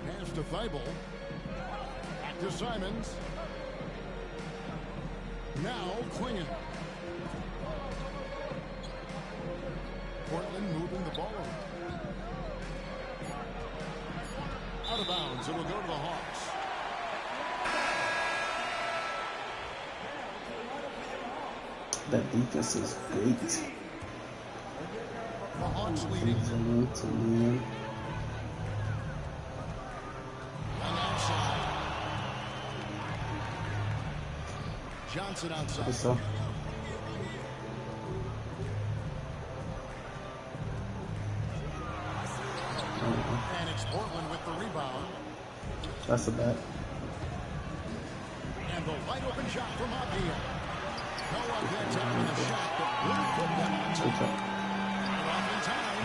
Pass to Thibault. Back to Simons. Now Quingen. Portland moving the ball over. Out of bounds. It will go to the Hawks. That defense is great. The Hawks leading. Young outside. Johnson outside. What's up? And it's Portland with the rebound. That's a bet. And the wide open shot from Apia. No one gets out of the shot, but really put them on top. Right off in time.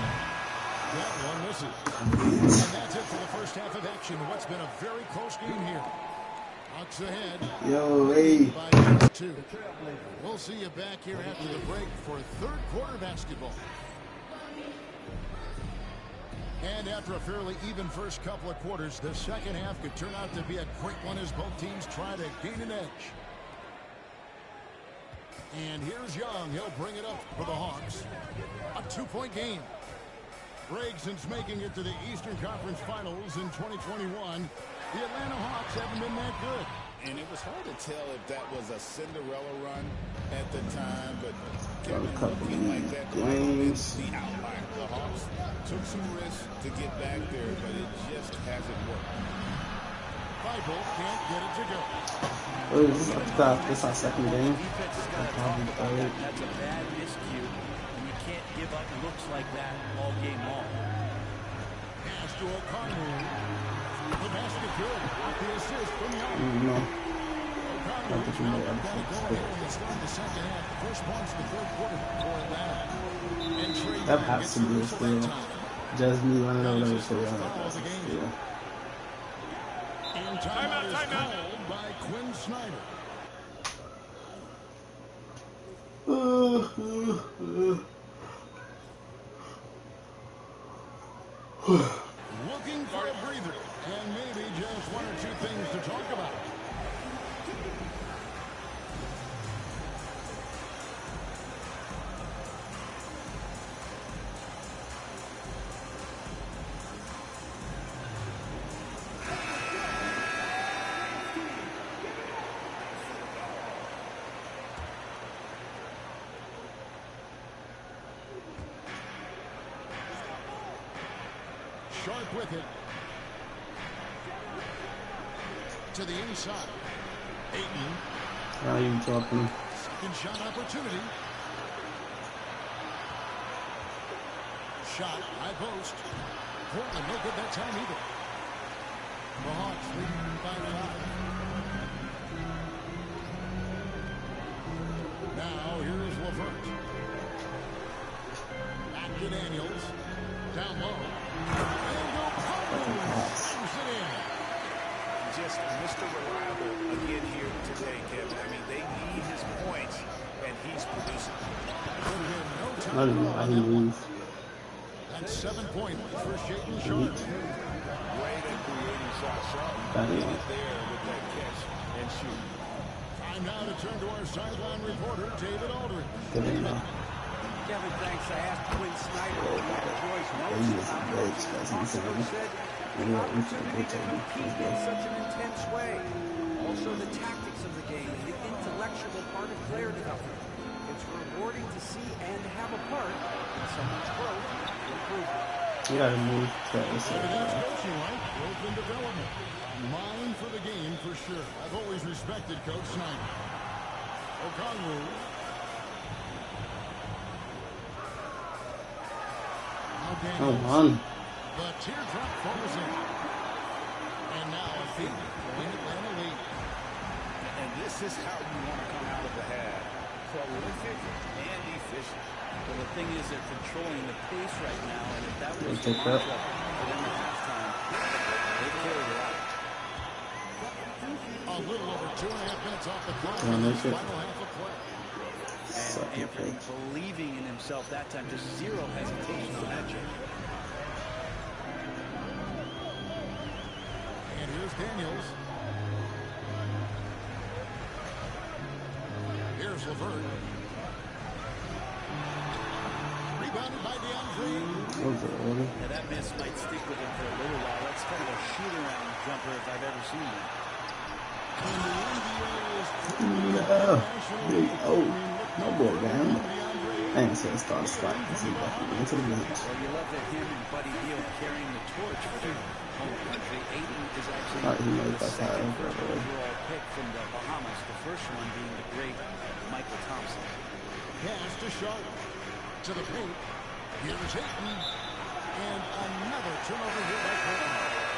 That one misses. And that's it for the first half of action. What's been a very close game here. Hawks ahead. Yo, hey. By 2. We'll see you back here after the break for third quarter basketball. And after a fairly even first couple of quarters, the second half could turn out to be a quick one as both teams try to gain an edge. And here's Young. He'll bring it up for the Hawks. A 2-point game. Greg, since making it to the Eastern Conference Finals in 2021, the Atlanta Hawks haven't been that good. And it was hard to tell if that was a Cinderella run at the time, but Kevin looking like that games. The outline. The Hawks took some risks to get back there, but it just hasn't worked. Bible can't get it to go. Oh, this is our second game. Defense has got to talk about that. That's a bad miscue, and you can't give up looks like that all game long. Pass to O'Connor. The basket good. The assist from Young. No. O'Connor got it going here in the start of the second half. The first points in the third quarter for Atlanta. And Trey That Young has gets to the be a whistle steal. that time. Just me running over there That's for his y'all. first foul of the game. And timeout is called by Quinn Snyder. Looking for a breather, and maybe just 1 or 2 things to talk about. Sharp with it. To the inside. Ayton. Now you talking. Second shot opportunity. Shot, high post. Portland no good that time either. The Hawks leading by 5. Now here's LeVert. Back to Daniels. Down low. Just Mr. Reliable again here today, Kevin. I mean, they need his points, and he's producing. I don't know how he moves. That's 7 points for Shaden Sharp. Great at creating shots. Sharp did it there with that catch and shoot. Time now to turn to our sideline reporter, David Aldridge. Kevin, thanks. I asked Quinn Snyder what he enjoys most about coaching. Coach said he thought he was going to make them compete in such an intense way. Also, the tactics of the game and the intellect tougher. It's rewarding to see and have a part in someone's growth and improvement. You gotta move That is coaching, right? Growth and development. Mind for the game for sure. I've always respected Coach Snyder. O'Connell. Oh, man. The teardrop falls in. And now a feed. Atlanta lead. And this is how you want to come out of the half. Prolific and efficient. Well, the thing is they're controlling the pace right now, and if that was Take the that. mantra for them at halftime, they carried it out. A little over 2.5 minutes off the clock Yeah, in this make it. final half of play. And Anthony believing in himself that time, just zero hesitation on that check. And here's Daniels. Here's LeVert. Rebounded by DeAndre. Now that miss might stick with him for a little while. That's kind of a shoot-around jumper if I've ever seen one. Oh, no boy, man. I ain't saying start spot. Let's see back into the bench. Well, you love that him and Buddy Hield carrying the torch for their home country. Aiden is actually the second overall pick from the Bahamas, the first one being the great Michael Thompson. Pass to Sharp. To the paint. Here's Ayton. And another turnover here by Portland.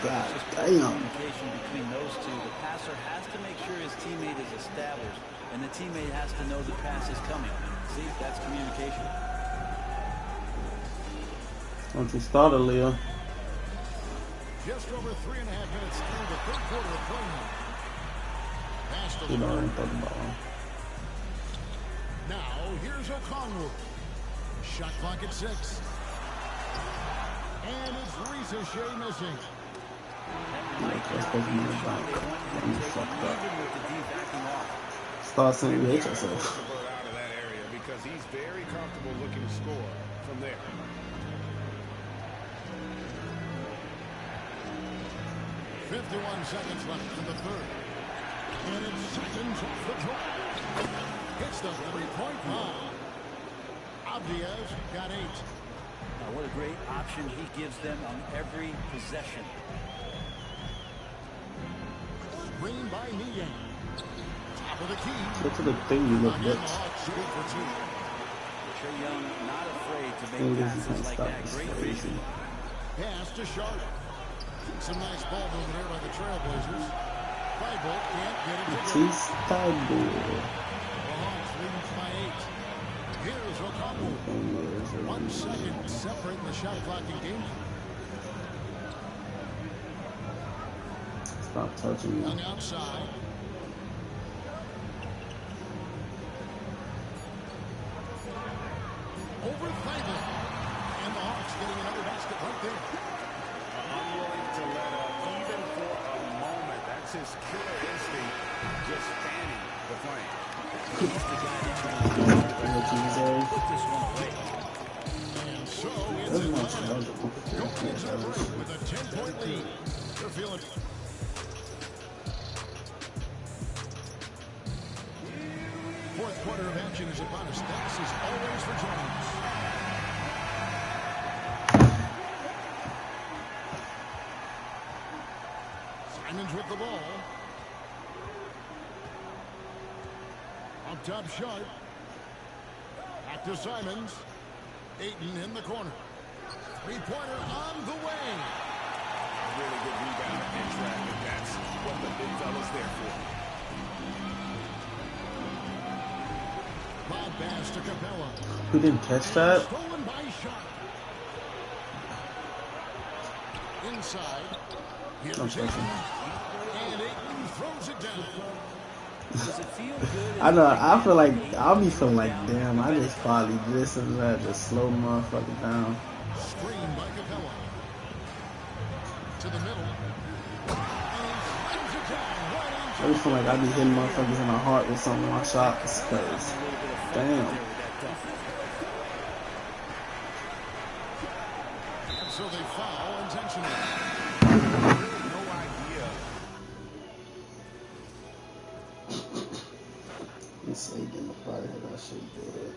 God damn. Communication between those two. The passer has to make sure his teammate is established, and the teammate has to know the pass is coming. See, that's communication. Once you started, Leo. Just over 3.5 minutes into the third quarter of play now. Pass to You know, LeVert. throw the ball. Now, here's O'Connell. Shot clock at 6. And it's Ricochet missing. Start saying you hate yourself. Out of that area because he's very comfortable looking to score from there. .51 seconds left in the third. And it's seconds off the top. Hits the three-point line. Abdias got 8. What a great option he gives them on every possession. Screen by Niang. Top of the key. Look at the thing you look at. Trae Young not afraid to make passes like that. Great vision. Pass to Sharp. Some nice ball movement here by the Trailblazers. Bible can't get it to go. The Hawks leading by 8. Here's O'Connell. 1 second separating the shot clock and game. Stop touching me. On the outside. Over Bible. And the Hawks getting another basket right there. Unwilling to let up even for a moment. That's his killer instinct. Just fanning the flame. He's the guy that tries to put this one away. And so it's Atlanta with a 10-point lead. They're feeling it. Fourth quarter of action is upon us. Thanks as always for joining us. Simons with the ball. Up top, Sharp. Back to Simons. Ayton in the corner. Three-pointer on the way. Really good rebound and traffic. That's what the big fella's there for. Bob pass to Capella. Who didn't catch that? Stolen by Sharp. Inside. Here's Ayton. And Ayton throws it down. Does it feel good? I know. I feel like I'll be feeling like, damn. I just probably this and that, just slow motherfucker down. Screen by Capella. To the middle. I just feel like I be hitting motherfuckers in the heart with some of my shots. Cause damn. So they foul intentionally. No idea. He said he getting up out of here. That shit good.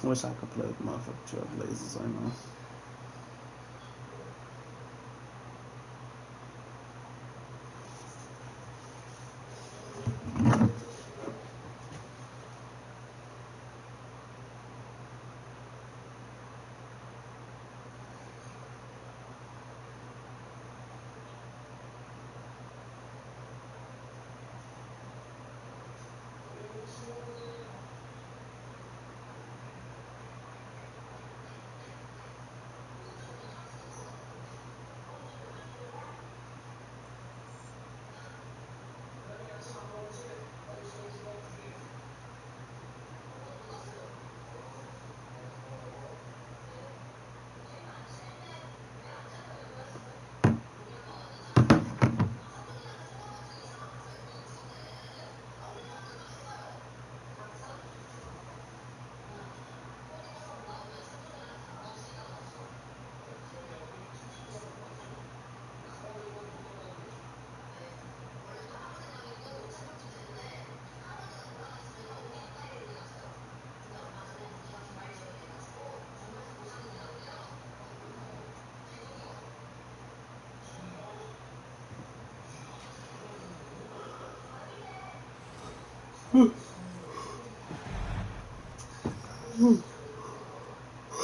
Wish I could play with motherfucking Trailblazers right now.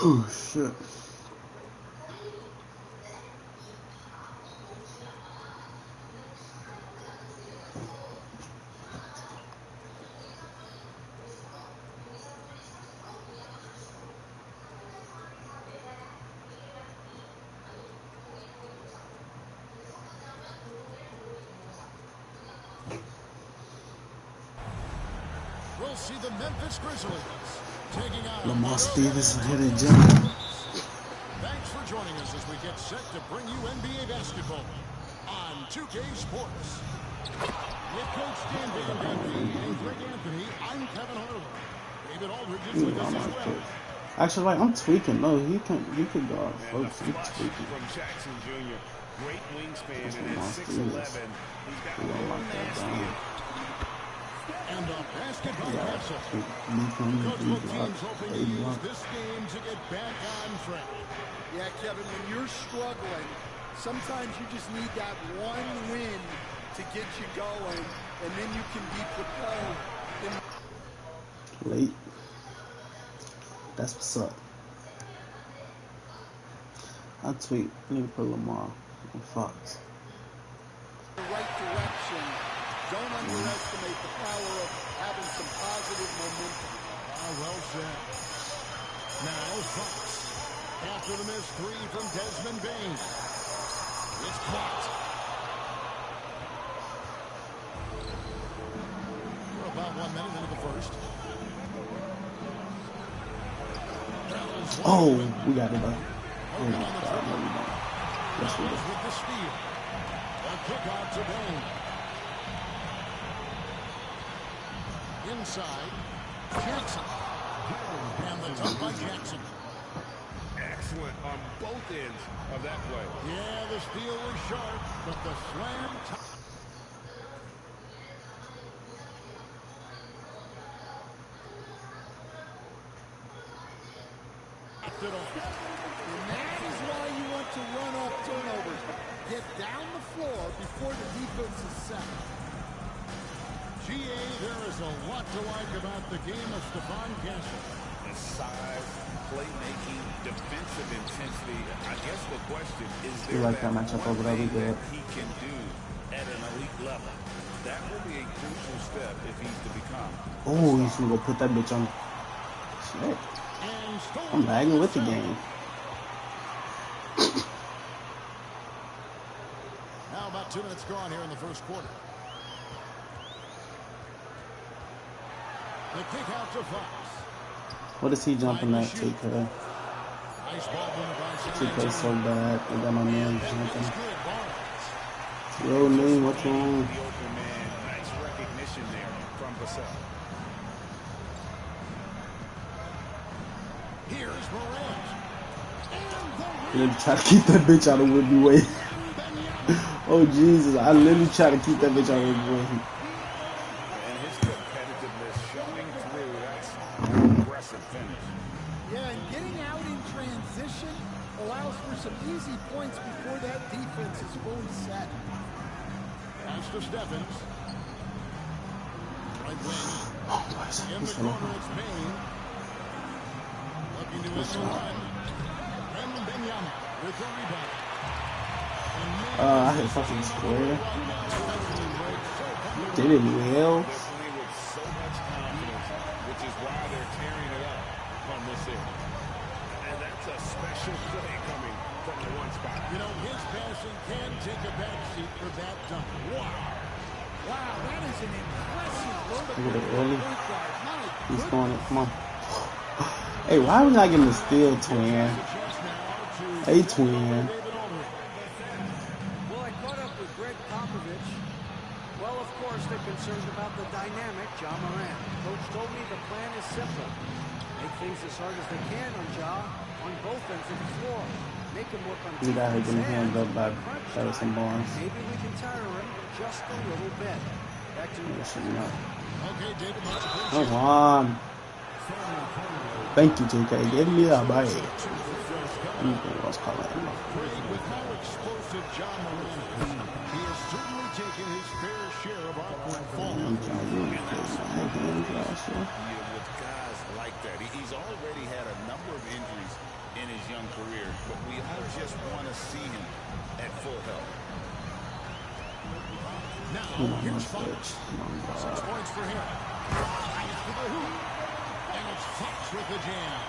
Oh shit. We'll see the Memphis Grizzlies taking on Lamar the Stevenson hit it, San Antonio Jimmy. Spurs. Thanks for joining us as we get set to bring you NBA basketball on 2K Sports. With Coach Dan Van Gundy and Greg Anthony, I'm Kevin Harlan. David Aldridge is with us as well. Actually, like, I'm tweaking. No, he could guard folks. I'm Flush tweaking. from Jackson Jr. Great wingspan, That's and Lamar at 6'11", Stevens. he's got We a don't little lock that nasty. down. And a basketball Yeah, castle. leave him, Coach, leave both block, teams hoping to leave use block. this game to get back on track. Yeah, Kevin, when you're struggling, sometimes you just need that one win to get you going, and then you can be propelled. Late. That's what's up. I tweet. I need to put Lamar on Fox. The right direction. Don't underestimate the power of having some positive momentum. Well said. Now Fox. After the missed three from Desmond Bain. It's blocked. We're about 1 minute into the first. Oh, we got it up. Oh my God, no, we don't. Yes, we do. With the steal. A kick out to Bain. Inside. Jackson. And the dunk by Jackson. Excellent on both ends of that play. Yeah, the steal was sharp, but the slam. And that is why you want to run off turnovers. Get down the floor before the defense is set. GA, there is a lot to like about the game of Stephon Castle. The size, playmaking, defensive intensity. I guess the question is, We there like that matchup over there. We good. he can do at an elite level? That will be a crucial step if he's to become. Oh, he's gonna go put that bitch on. Shit. I'm lagging with the game. Now about 2 minutes gone here in the first quarter. The kick out to Fox. What is he jumping at, TK? Nice ball movement by TK so bad. I got my man jumping. Good. Yo, name, what's wrong? The open man. Nice recognition there from Vassell. Here's Morant. I literally try to keep that bitch out of Whitby way. Oh, Jesus. I literally try to keep that bitch out of Whitby way. And his competitiveness showing through. That's an impressive finish. Yeah, and getting out in transition allows for some easy points before that defense is fully set. Pass to Stephens. Right wing. In the corner, it's Bain. Looking to end the run. Brandon Benyama with the rebound. I hit fucking square. Did it well. Definitely with so much confidence, which is why they're tearing it up from this area. And that's a special play coming from the one spot. You know, his passing can take a backseat for that dunk. Wow. Wow, that is an impressive vertical. Look at it early. point guard. My He's going it. Come on. Hey, why are we not getting the steal, twin? Hey, twin. Well, I caught up with Greg Popovich. Well, of course, they're concerned about the dynamic, Ja Morant. Coach told me the plan is simple. Make things as hard as they can on Ja on both ends of the floor. Make him work on He got hit getting defense hands up by Harrison Barnes. maybe we can tire him just a little bit. Back to Okay, David, much appreciated. Come on. Thank you, JK. Give me that bite. Anything else calling him? With how explosive Ja Morant is, he has certainly taken his fair share of awkward falls. With guys like that, he's already had a number of injuries in his young career, but we all just want to see him at full health. Now, here's Fox. 6 points for him. And it's Fox with the jam.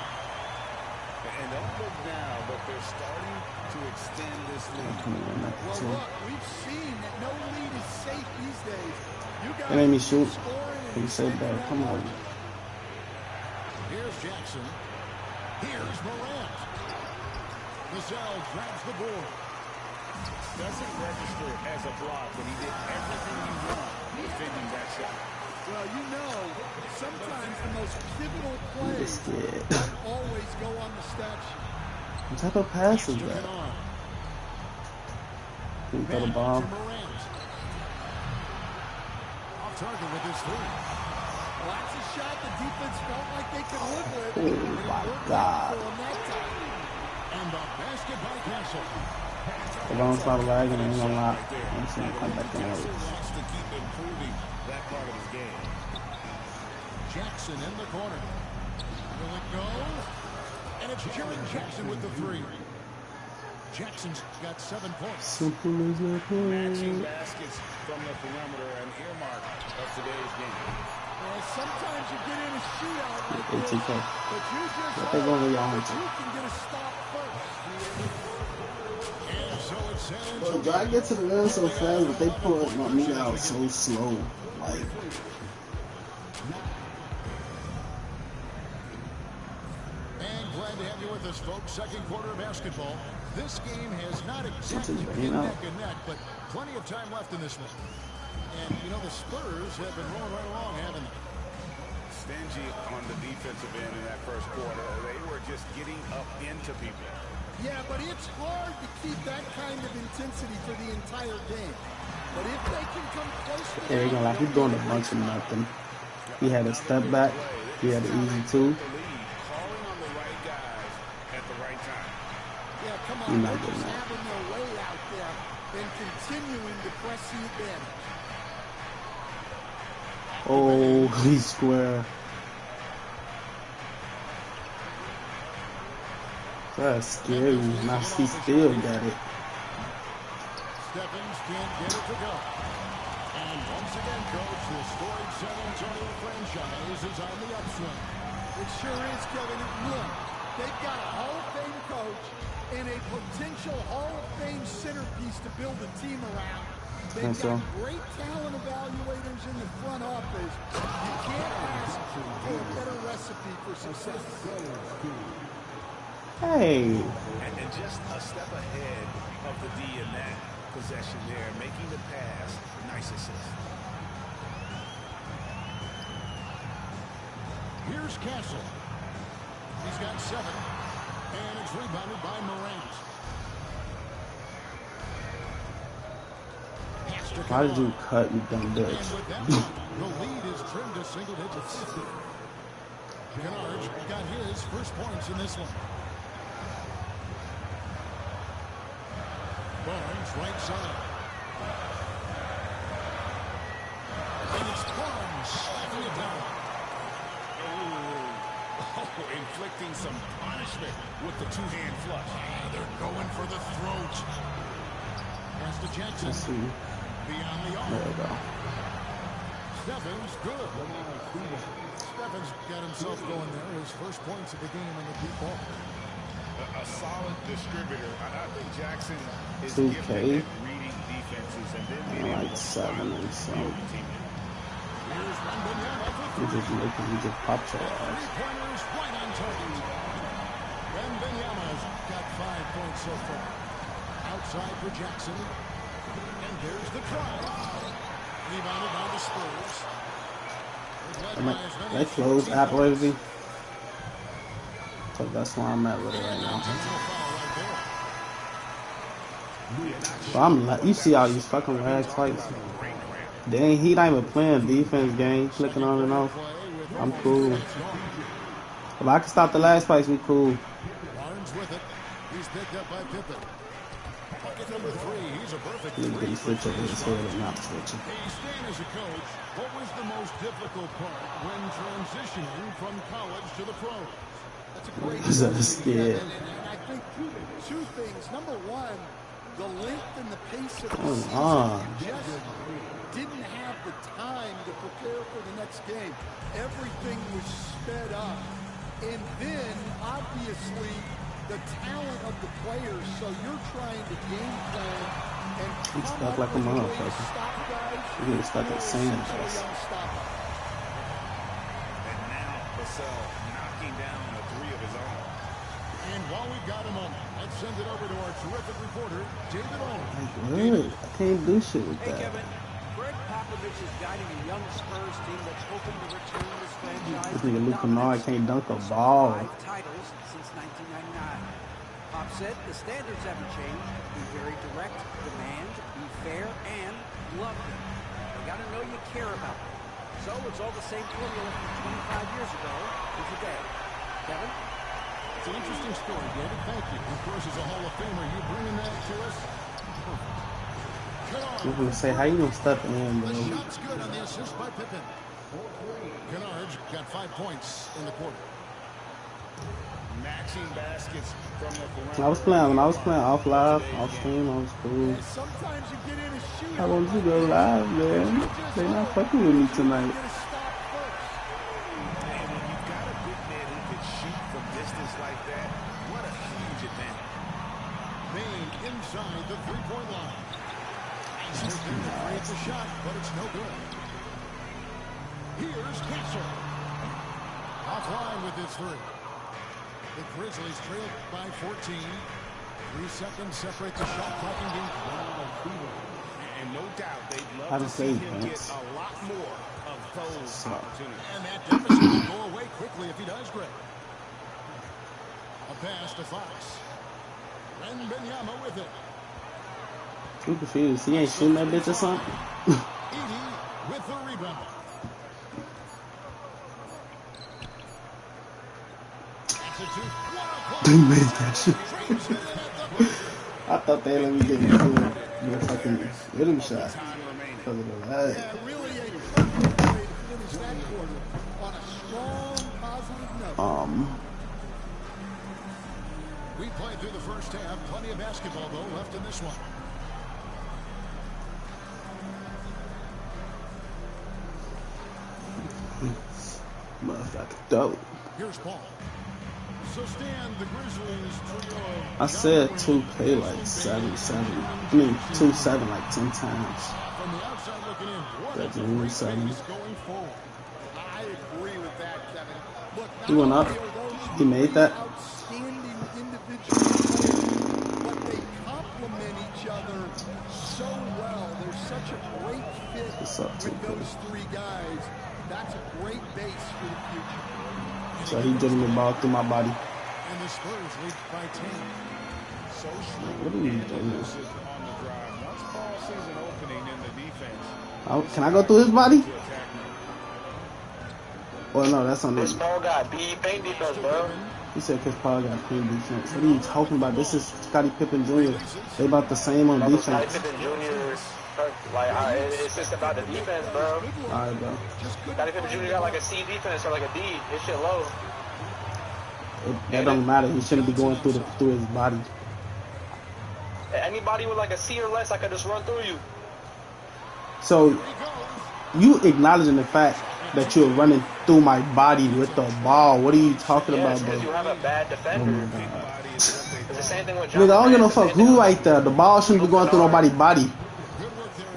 And don't look now, but they're starting to extend this lead. Well, look, we've seen that no lead is safe these days. You got It made me shoot. scoring He said that. Come on. Here's Jackson. Here's Morant. Vassell grabs the board. Doesn't register as a block, but he did everything he wanted defending that shot. Well, you know, sometimes the most pivotal plays Scared. don't always go on the stat sheet. What type of pass is that? He got a bomb. Off target with his three. Well, that's a shot the defense felt like they could live with. Oh, my God. And the basket by Castle. If I don't start lagging, I ain't gonna lie. I'm just gonna come back in Wants early. to keep improving that part of his game. Jackson in the corner. Will it go? And it's Jaren Jackson with the three. Jackson's got 7 points. Simple as that. Matching baskets from the perimeter, an earmark of today's game. Well, sometimes you get in a shootout like It's this, okay. but you just What they gonna y'all hope into? you can get a stop first. And so it's San Bro, Antonio. I get to the rim so fast, but they pull me out so slow. Like, And glad to have you with us, folks. Second quarter of basketball. This game has not exactly It's been out. neck and neck, but plenty of time left in this one. And, you know, the Spurs have been rolling right along, haven't they? Stingy on the defensive end in that first quarter. They were just getting up into people. Yeah, but it's hard to keep that kind of intensity for the entire game. But if they can come close to yeah, they're gonna like, he's doing a bunch of nothing. He had a step back. He had an easy two. The lead, calling on the right guys at the right time. yeah, come You're on, not they're just getting that. having their way out there and continuing to press the advantage. Oh, he's square. That's scary. Now he still got it. Stephens can't get it to go. And once again, Coach, the storied San Antonio franchise is on the upswing. It sure is, Kevin. Look, they've got a Hall of Fame coach and a potential Hall of Fame centerpiece to build a team around. They've got great talent evaluators in the front office. You can't ask for a better recipe for success. Hey. And just a step ahead of the D in that possession there, making the pass. Nice assist. Here's Castle. He's got 7. And it's rebounded by Morant. Why did you cut, you dumb bitch? And with that one, the lead is trimmed to single digits. Kennard got his first points in this one. Barnes, right side. And it's Barnes slacking it down. Oh, inflicting some punishment with the two-hand flush. They're going for the throat. Pass to Jackson. Let's see. Beyond the arc. There we go. Stephens, good. Stephens got himself going there. His first points of the game on the deep ball. A solid distributor. I think Jackson is 2K. gifted at reading defenses and then being able Like to 7 and some. You just popped your ass. Three-pointers right on target. Wembanyama's got 5 points so far. Outside for Jackson. And there's the try. Rebounded by the Spurs. They close Apple everything. So that's where I'm at with it right now. So I'm like, you see all these fucking rag fights. Dang, he not even playing defense game, clicking on and off. I'm cool. If I can stop the last fight, we cool. Barnes with it. He's picked up by Pippen. Bucket number 3. He's a perfect He three. switch over his head and not switching. Hey, Stan, as a coach, what was the most difficult part when transitioning from college to the pros? That's a great Is that question. scared? And I think two things. Number one, the length and the pace of the Come season on. just didn't have the time to prepare for the next game. Everything was sped up. And then, obviously, the talent of the players, so you're trying to game plan and I'm come stuck up like a with a way to motherfucker. stop guys. I'm getting stuck in You're sand essentially dust. unstoppable. And now Vassell knocking down a 3 of his own. And while we've got a moment, let's send it over to our terrific reporter, David Owens. Good. I can't do shit with Hey, that. Kevin. Greg Popovich is guiding a young Spurs team that's hoping to return this franchise. This nigga Luke to Kennard dominance. can't dunk a ball. 5 titles since 1999. Pop said the standards haven't changed. Be very direct, demand, be fair, and love them. They got to know you care about them. So it's all the same formula from 25 years ago to today. Kevin? It's an interesting story, David. Thank you. Of course, as a Hall of Famer, you bringing that to us? I'm gonna say, how you gonna step in, bro? The shot's good on the assist by Pippen. Kennard got 5 points in the quarter. Matching baskets from the When I was playing off live, off stream, I was cool. Sometimes you get in a shootout. I want you to go live, man. They not fucking with me tonight. And when you've got a big man who can shoot from distance like that, what a huge advantage. Maine inside the three-point line. It's a shot, but it's no good. Here's Castle. Offline with his 3. The Grizzlies trail by 14. 3 seconds separate the shot clock and game. And no doubt they'd love Haven't to see played him once. get a lot more of those opportunities. And that deficit will go away quickly if he does, Greg. A pass to Fox. Wembanyama with it. I'm confused. He ain't shooting that bitch or something? Edie with the rebound. They made that shit. I thought they let me get into it. But if I can rhythm shot. Because of the lag. Yeah, really a perfect way to finish that quarter on a strong, positive note. We played through the first half. Plenty of basketball, though, left in this one. Motherfucker dope. Here's Paul. So Stan, the Grizzlies trio. I said 2K like 7. I mean 2-7 like 10 times. From the outside looking in, what That's a great 7. base going forward. I agree with that, Kevin. Look, He went up. He made that. Outstanding individual players, but they complement each other so well. There's such a great fit with those three guys. That's a great base for the future. So he dribbling the ball through my body. And the Spurs lead by 10. So What are you doing? on the drive. Once Paul sees an opening in the defense. Oh, can I go through his body? Oh no, that's on This this. Paul got paint defense, bro. He said Chris Paul got clean defense. What are you talking about? This is Scottie Pippen Jr. They about the same on Scottie defense. Pippen Jr. Like, it's just about the defense, bro. Alright, bro. Scottie Pippen Jr. got like a C defense or like a D. This shit low. That don't matter. He shouldn't be going through his body. Anybody with like a C or less, I could just run through you. So you acknowledging the fact that you're running through my body with the ball. What are you talking about, bro? Because you have a bad defender. Oh my God. It's the same thing with John. Nigga, I don't give no fuck who right there. The ball shouldn't be going through nobody's body.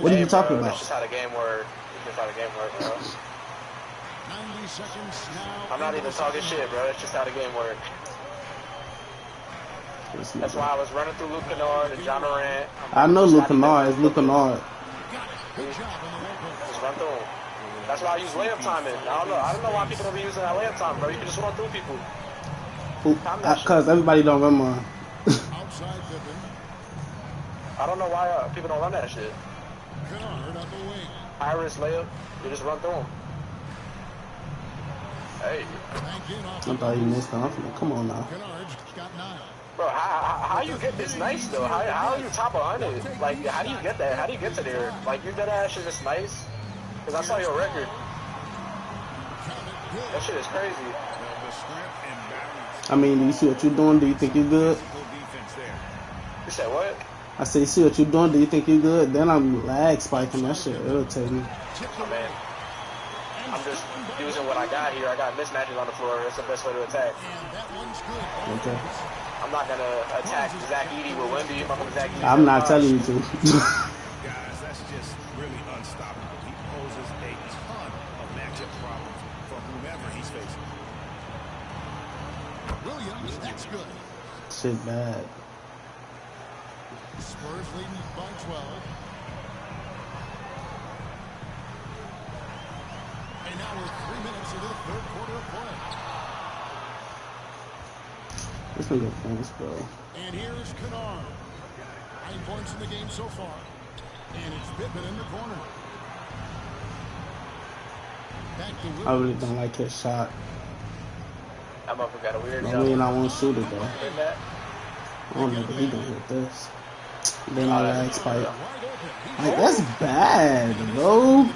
What are you talking about? That's just how the game works. That's just how the game works, bro. 90 seconds now. I'm not even talking shit, bro. That's just how the game works. That's why I was running through Luke Kennard and John Morant. I know Luke Kennard. It's Luke Kennard. Just run through him. That's why I use layup timing. I don't know why people don't be using that layup time, bro. You can just run through people. Because everybody don't run mine. Outside Pippen. I don't know why people don't run that shit. Kennard up the wing. Iris layup, you just run through them. Hey. I thought you missed off. Come on now. Kennard's got 9. Bro, how you get this nice though? How are you top 100? Like, how do you get that? How do you get to there? Like, your dead ass shit is nice. Because I saw your record. That shit is crazy. I mean, do you see what you're doing? Do you think you're good? You said what? I say, see what you're doing? Do you think you're good? Then I'm lag spiking. That shit irritating me. Oh, man. I'm just using what I got here. I got mismatches on the floor. That's the best way to attack. Okay. I'm not going to attack Zach Edey with Wemby. I'm not going to Zach Edey. I'm not telling you to. Guys, that's just really unstoppable. He poses a ton of matchup problems for whomever he's facing. Williams, that's good. Shit bad. Spurs leading by 12. And now we're 3 minutes into the third quarter of play. This nigga thanks, bro. And here's Kennard. 9 points in the game so far. And it's Pippen in the corner. Back to Williams. I really don't like his shot. That motherfucker got a weird I mean, I won't shoot it though. that. I don't know if he gonna hit this. Then I lag spike. Like, that's bad, bro.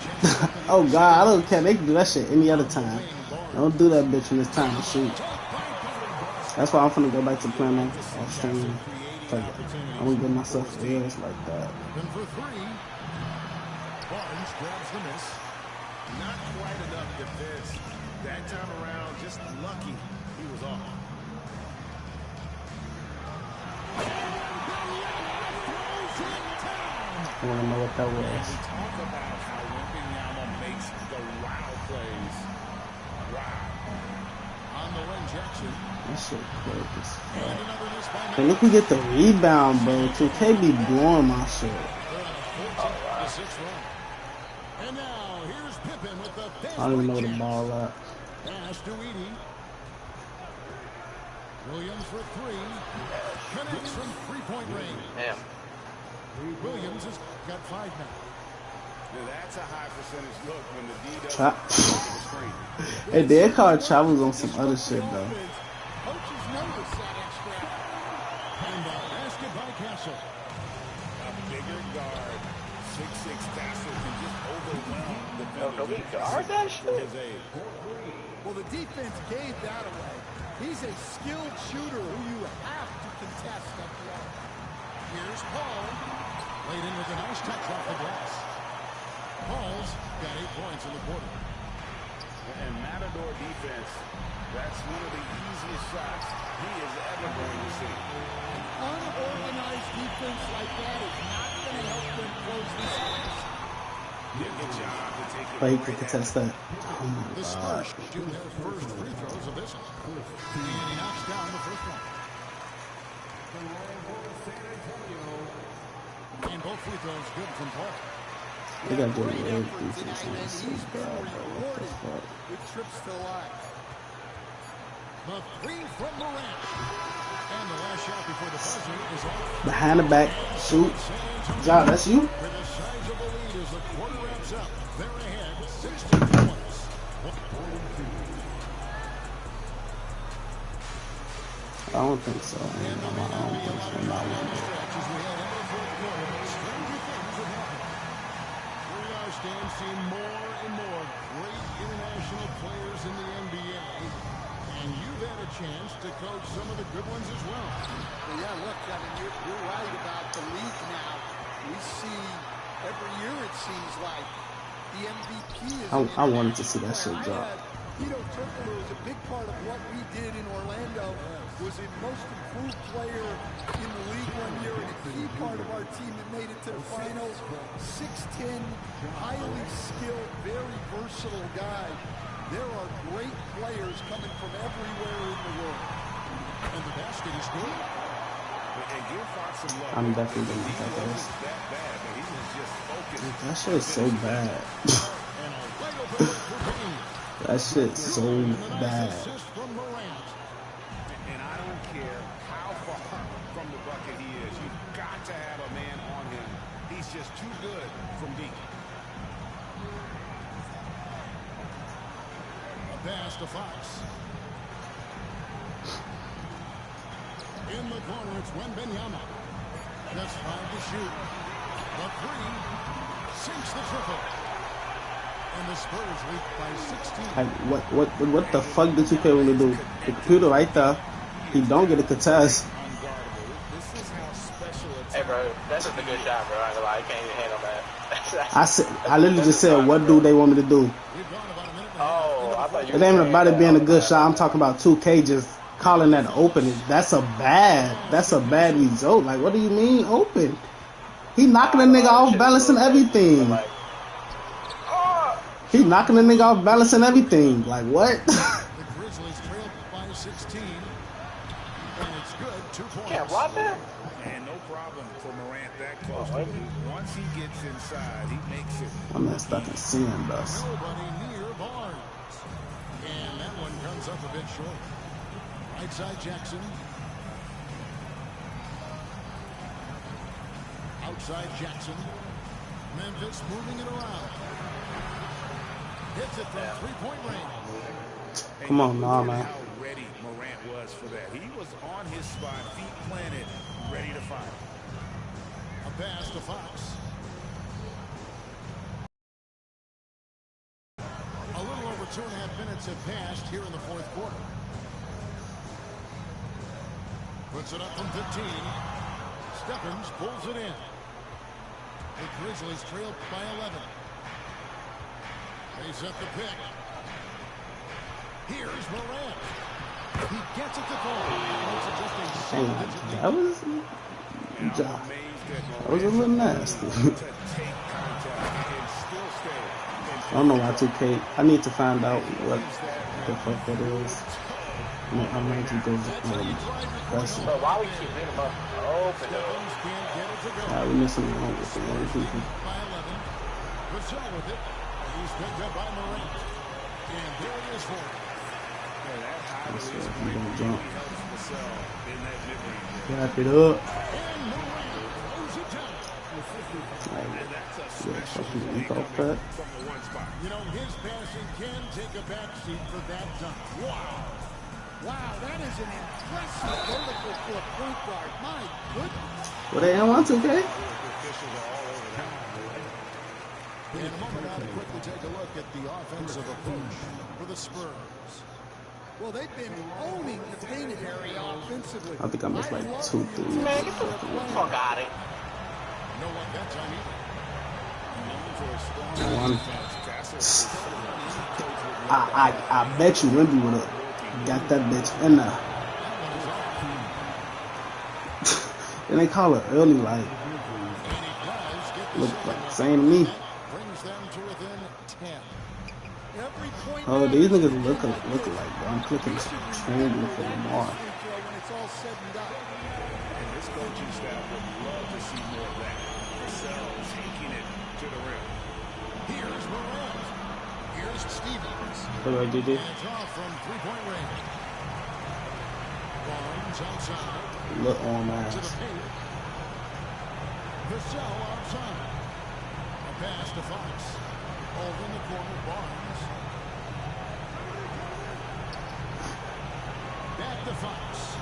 Oh God, I don't care. They can do that shit any other time. Don't do that bitch when it's time to shoot. That's why I'm finna go back to PlayNow off stream. Like, I won't give myself ears like that. And for 3, Barnes grabs the miss. Not quite enough defense. That time around, just lucky he was off. I wanna know what that was. We talk about how Wembanyama makes the wow plays. Wow. On the run, Jackson. That shit quick as And fuck. another miss by And if we get the rebound, bro, 2K be blowing my shit. the 6th run. And now here's Pippen with the I don't even know where the ball at. pass to Edey. Williams for 3. Connects from 3-point range. Damn. Williams has got 5 now. Now that's a high percentage look when the D doesn't Trap. go to the screen. Hey, they called travels on some other shit though. Coaches notice that extra. And a basket by Castle. A bigger guard, 6'6" Castle can just overwhelm the No, we guard that shit. his age. Well, the defense gave that away. He's a skilled shooter who you have to contest up the arc. Here's Paul. Laid in with a nice touch off the glass. Paul's got 8 points in the quarter. And Matador defense, that's one of the easiest shots he is ever going to see. An unorganized defense like that is not going to help them close this game. But he could contest that. Oh my The God. Spurs shoot their first free throws of this one. And he knocks down the first one. And both free throws good from Paul. They got good Great leg effort tonight, defense. and So he's been bad, bro. What the rewarded fuck? with trips to the line. The three from Morant. And the last shot before the buzzer is off. Behind the back, shoot. Ja, that's you? With a sizable lead as the quarter wraps up. They're ahead 16 points. I don't think so. I don't think so. Not one. Stand seeing more and more great international players in the NBA, and you've had a chance to coach some of the good ones as well. Well, yeah, look, Kevin, you're right about the league now. We see every year it seems like the MVP is. I wanted to see that shit drop. Tito Turner was a big part of what we did in Orlando. Was a most improved player in the league one year and a key part of our team that made it to the finals. 6'10", highly skilled, very versatile guy. There are great players coming from everywhere in the world. And the basket is good. I'm definitely going to look at this. That shit is so bad. That shit's so bad. And I don't care how far from the bucket he is. You've got to have a man on him. He's just too good from deep. A pass to Fox. In the corner, it's Wembanyama. Just 5 to shoot. The three sinks the triple. And the Spurs lead by 16. What the fuck did you pay when to do? The computer right there. He don't get a contest. Hey, bro, that's just a good shot, bro. I ain't gonna lie, I can't even handle that. I literally just said, what do they want me to do? Oh, I thought you It ain't even about it being a good shot. I'm talking about 2K just calling that open. That's a bad result. Like, what do you mean open? He knocking a nigga off balance and everything. He knocking the nigga off balance and everything. Like, what? The Grizzlies trail by 16. And it's good. 2 points. Can't block that? And no problem for Morant that close to him. Once he gets inside, he makes it. I'm not stuck in seeing dust. Nobody near Barnes. And that one comes up a bit short. Right side Jackson. Outside Jackson. Memphis moving it around. Hits it from 3-point range. Come on, nah, man. How ready Morant was for that. He was on his spot, feet planted, ready to fire. A pass to Fox. A little over 2.5 minutes have passed here in the fourth quarter. Puts it up from 15. Stephens pulls it in. The Grizzlies trail by 11. They set the pick. Here's Morant. He gets it to fall. That was a little nasty. I don't know why 2K. I need to find out what the fuck that is. I might just go press it. Bro, why we keep leaving him up open, though? We missing one with the one people. Vassell with it. He's picked up by Morant. And there it is for him. Let's see if he don't jump. Wrap it up. Fucking weak off that. You know, his passing can take a backseat for that dunk. Wow. Wow, that is an impressive vertical for a point guard. My goodness. What they want 2K? In a moment, I'll quickly take a look at the offensive approach for the Spurs. Well, they've been owning the painted area offensively. I think I missed like 2 3. Man, get the fuck out of it. No one that time either. One. I bet you Wemby would have got that bitch in there. And they call it early, like, look like saying to me. Oh, these niggas look alike, bro. I'm clicking triangle for Lamar. And this coaching staff would love to see more of that. Purcell taking it to the rim. Here's Morant. Here's Stevens. Hello, GG. Hands off from three-point range. Barnes outside. Look on To ass. the paint. Purcell outside. A pass to Fox. Over in the corner, Barnes. Back to Fox.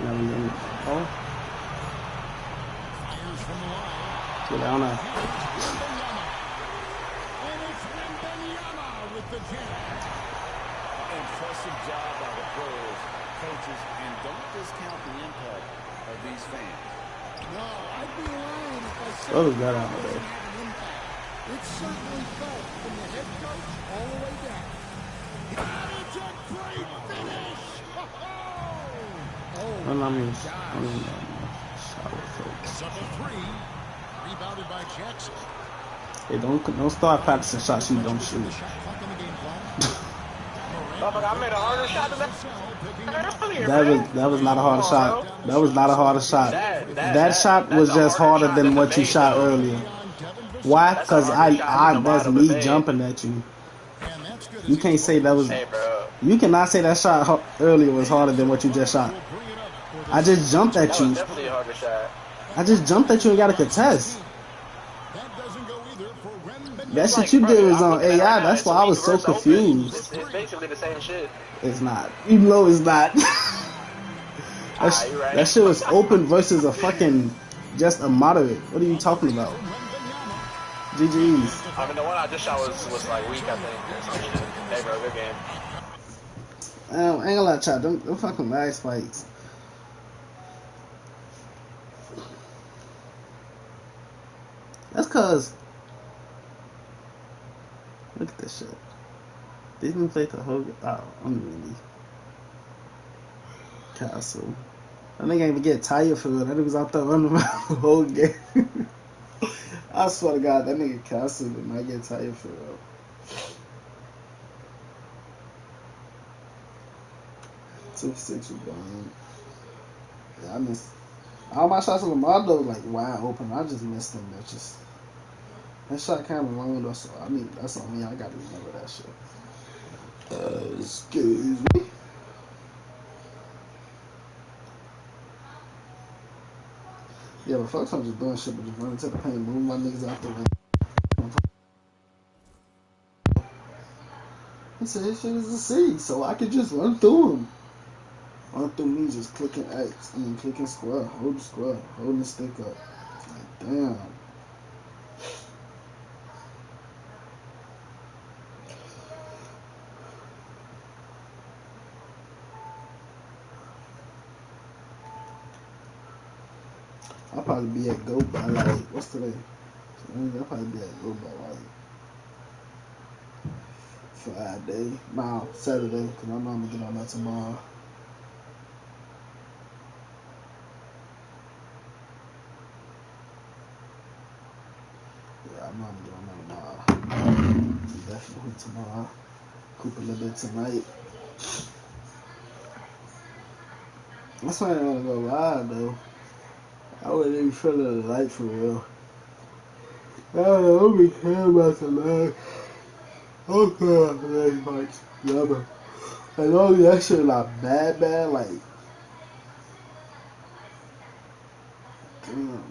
Now we in. Oh, Fires from the line. get down there. And it's Wembanyama with the jam. Impressive job by the players, coaches, and don't discount the impact of these fans. No, I'd be lying if I said What was that it out doesn't there? have an impact. It certainly felt from the head coach all the way down. And it's a great finish. I mean, shot with folks. It's up a three. Rebounded by Jackson. Hey, don't start practicing shots you don't shoot. Shot clock in the game plan. Oh, but I made a harder shot than that. That was not a harder shot. That was not a harder shot. That shot was just harder than what you shot earlier. Why? Because that's me jumping at you. You can't say that was. Hey, bro. You cannot say that shot earlier was harder than what you just shot. I just jumped at That you. was definitely a harder shot. I just jumped at you and got a contest. That doesn't go either for Wembanyama. That shit you did was on AI. That's why I was so confused. It's basically the same shit. It's not. You know it's not. You're right. That shit was open versus a fucking just a moderate. What are you talking about? GG's. I mean, the one I just shot was like weak, I think. Or some shit. Hey, bro, good game. I ain't gonna lie, chat. Them fucking lag spikes. That's cause. Look at this shit. They didn't play the whole. Oh, I'm really. Castle. That nigga ain't even get tired for real. That nigga was out there running around the whole game. I swear to God, that nigga Castle did not get tired for real. Two for 6 was gone. Yeah, I missed. All my shots on Lamar though, like wide open. I just missed them bitches. That shot kind of long though, so I mean that's on me. I gotta remember that shit. Excuse me. Yeah, but folks, I'm just doing shit, but just running to the paint, moving my niggas out the way. He said this shit is a C, so I could just run through him. Run through me, just clicking X, clicking square, holding the stick up. Like, damn. I'll probably be at Go by like, what's today? I'll probably be at Go by like Friday. No, Saturday, because I know I'm going to get on that tomorrow. Yeah, I know I'm going to get on that tomorrow. Definitely tomorrow. Coop a little bit tonight. That's why I didn't want to go live, though. I wouldn't even feel the light for real. I don't be caring about the light. Okay, very much. Never. And all that shit like bad, like damn.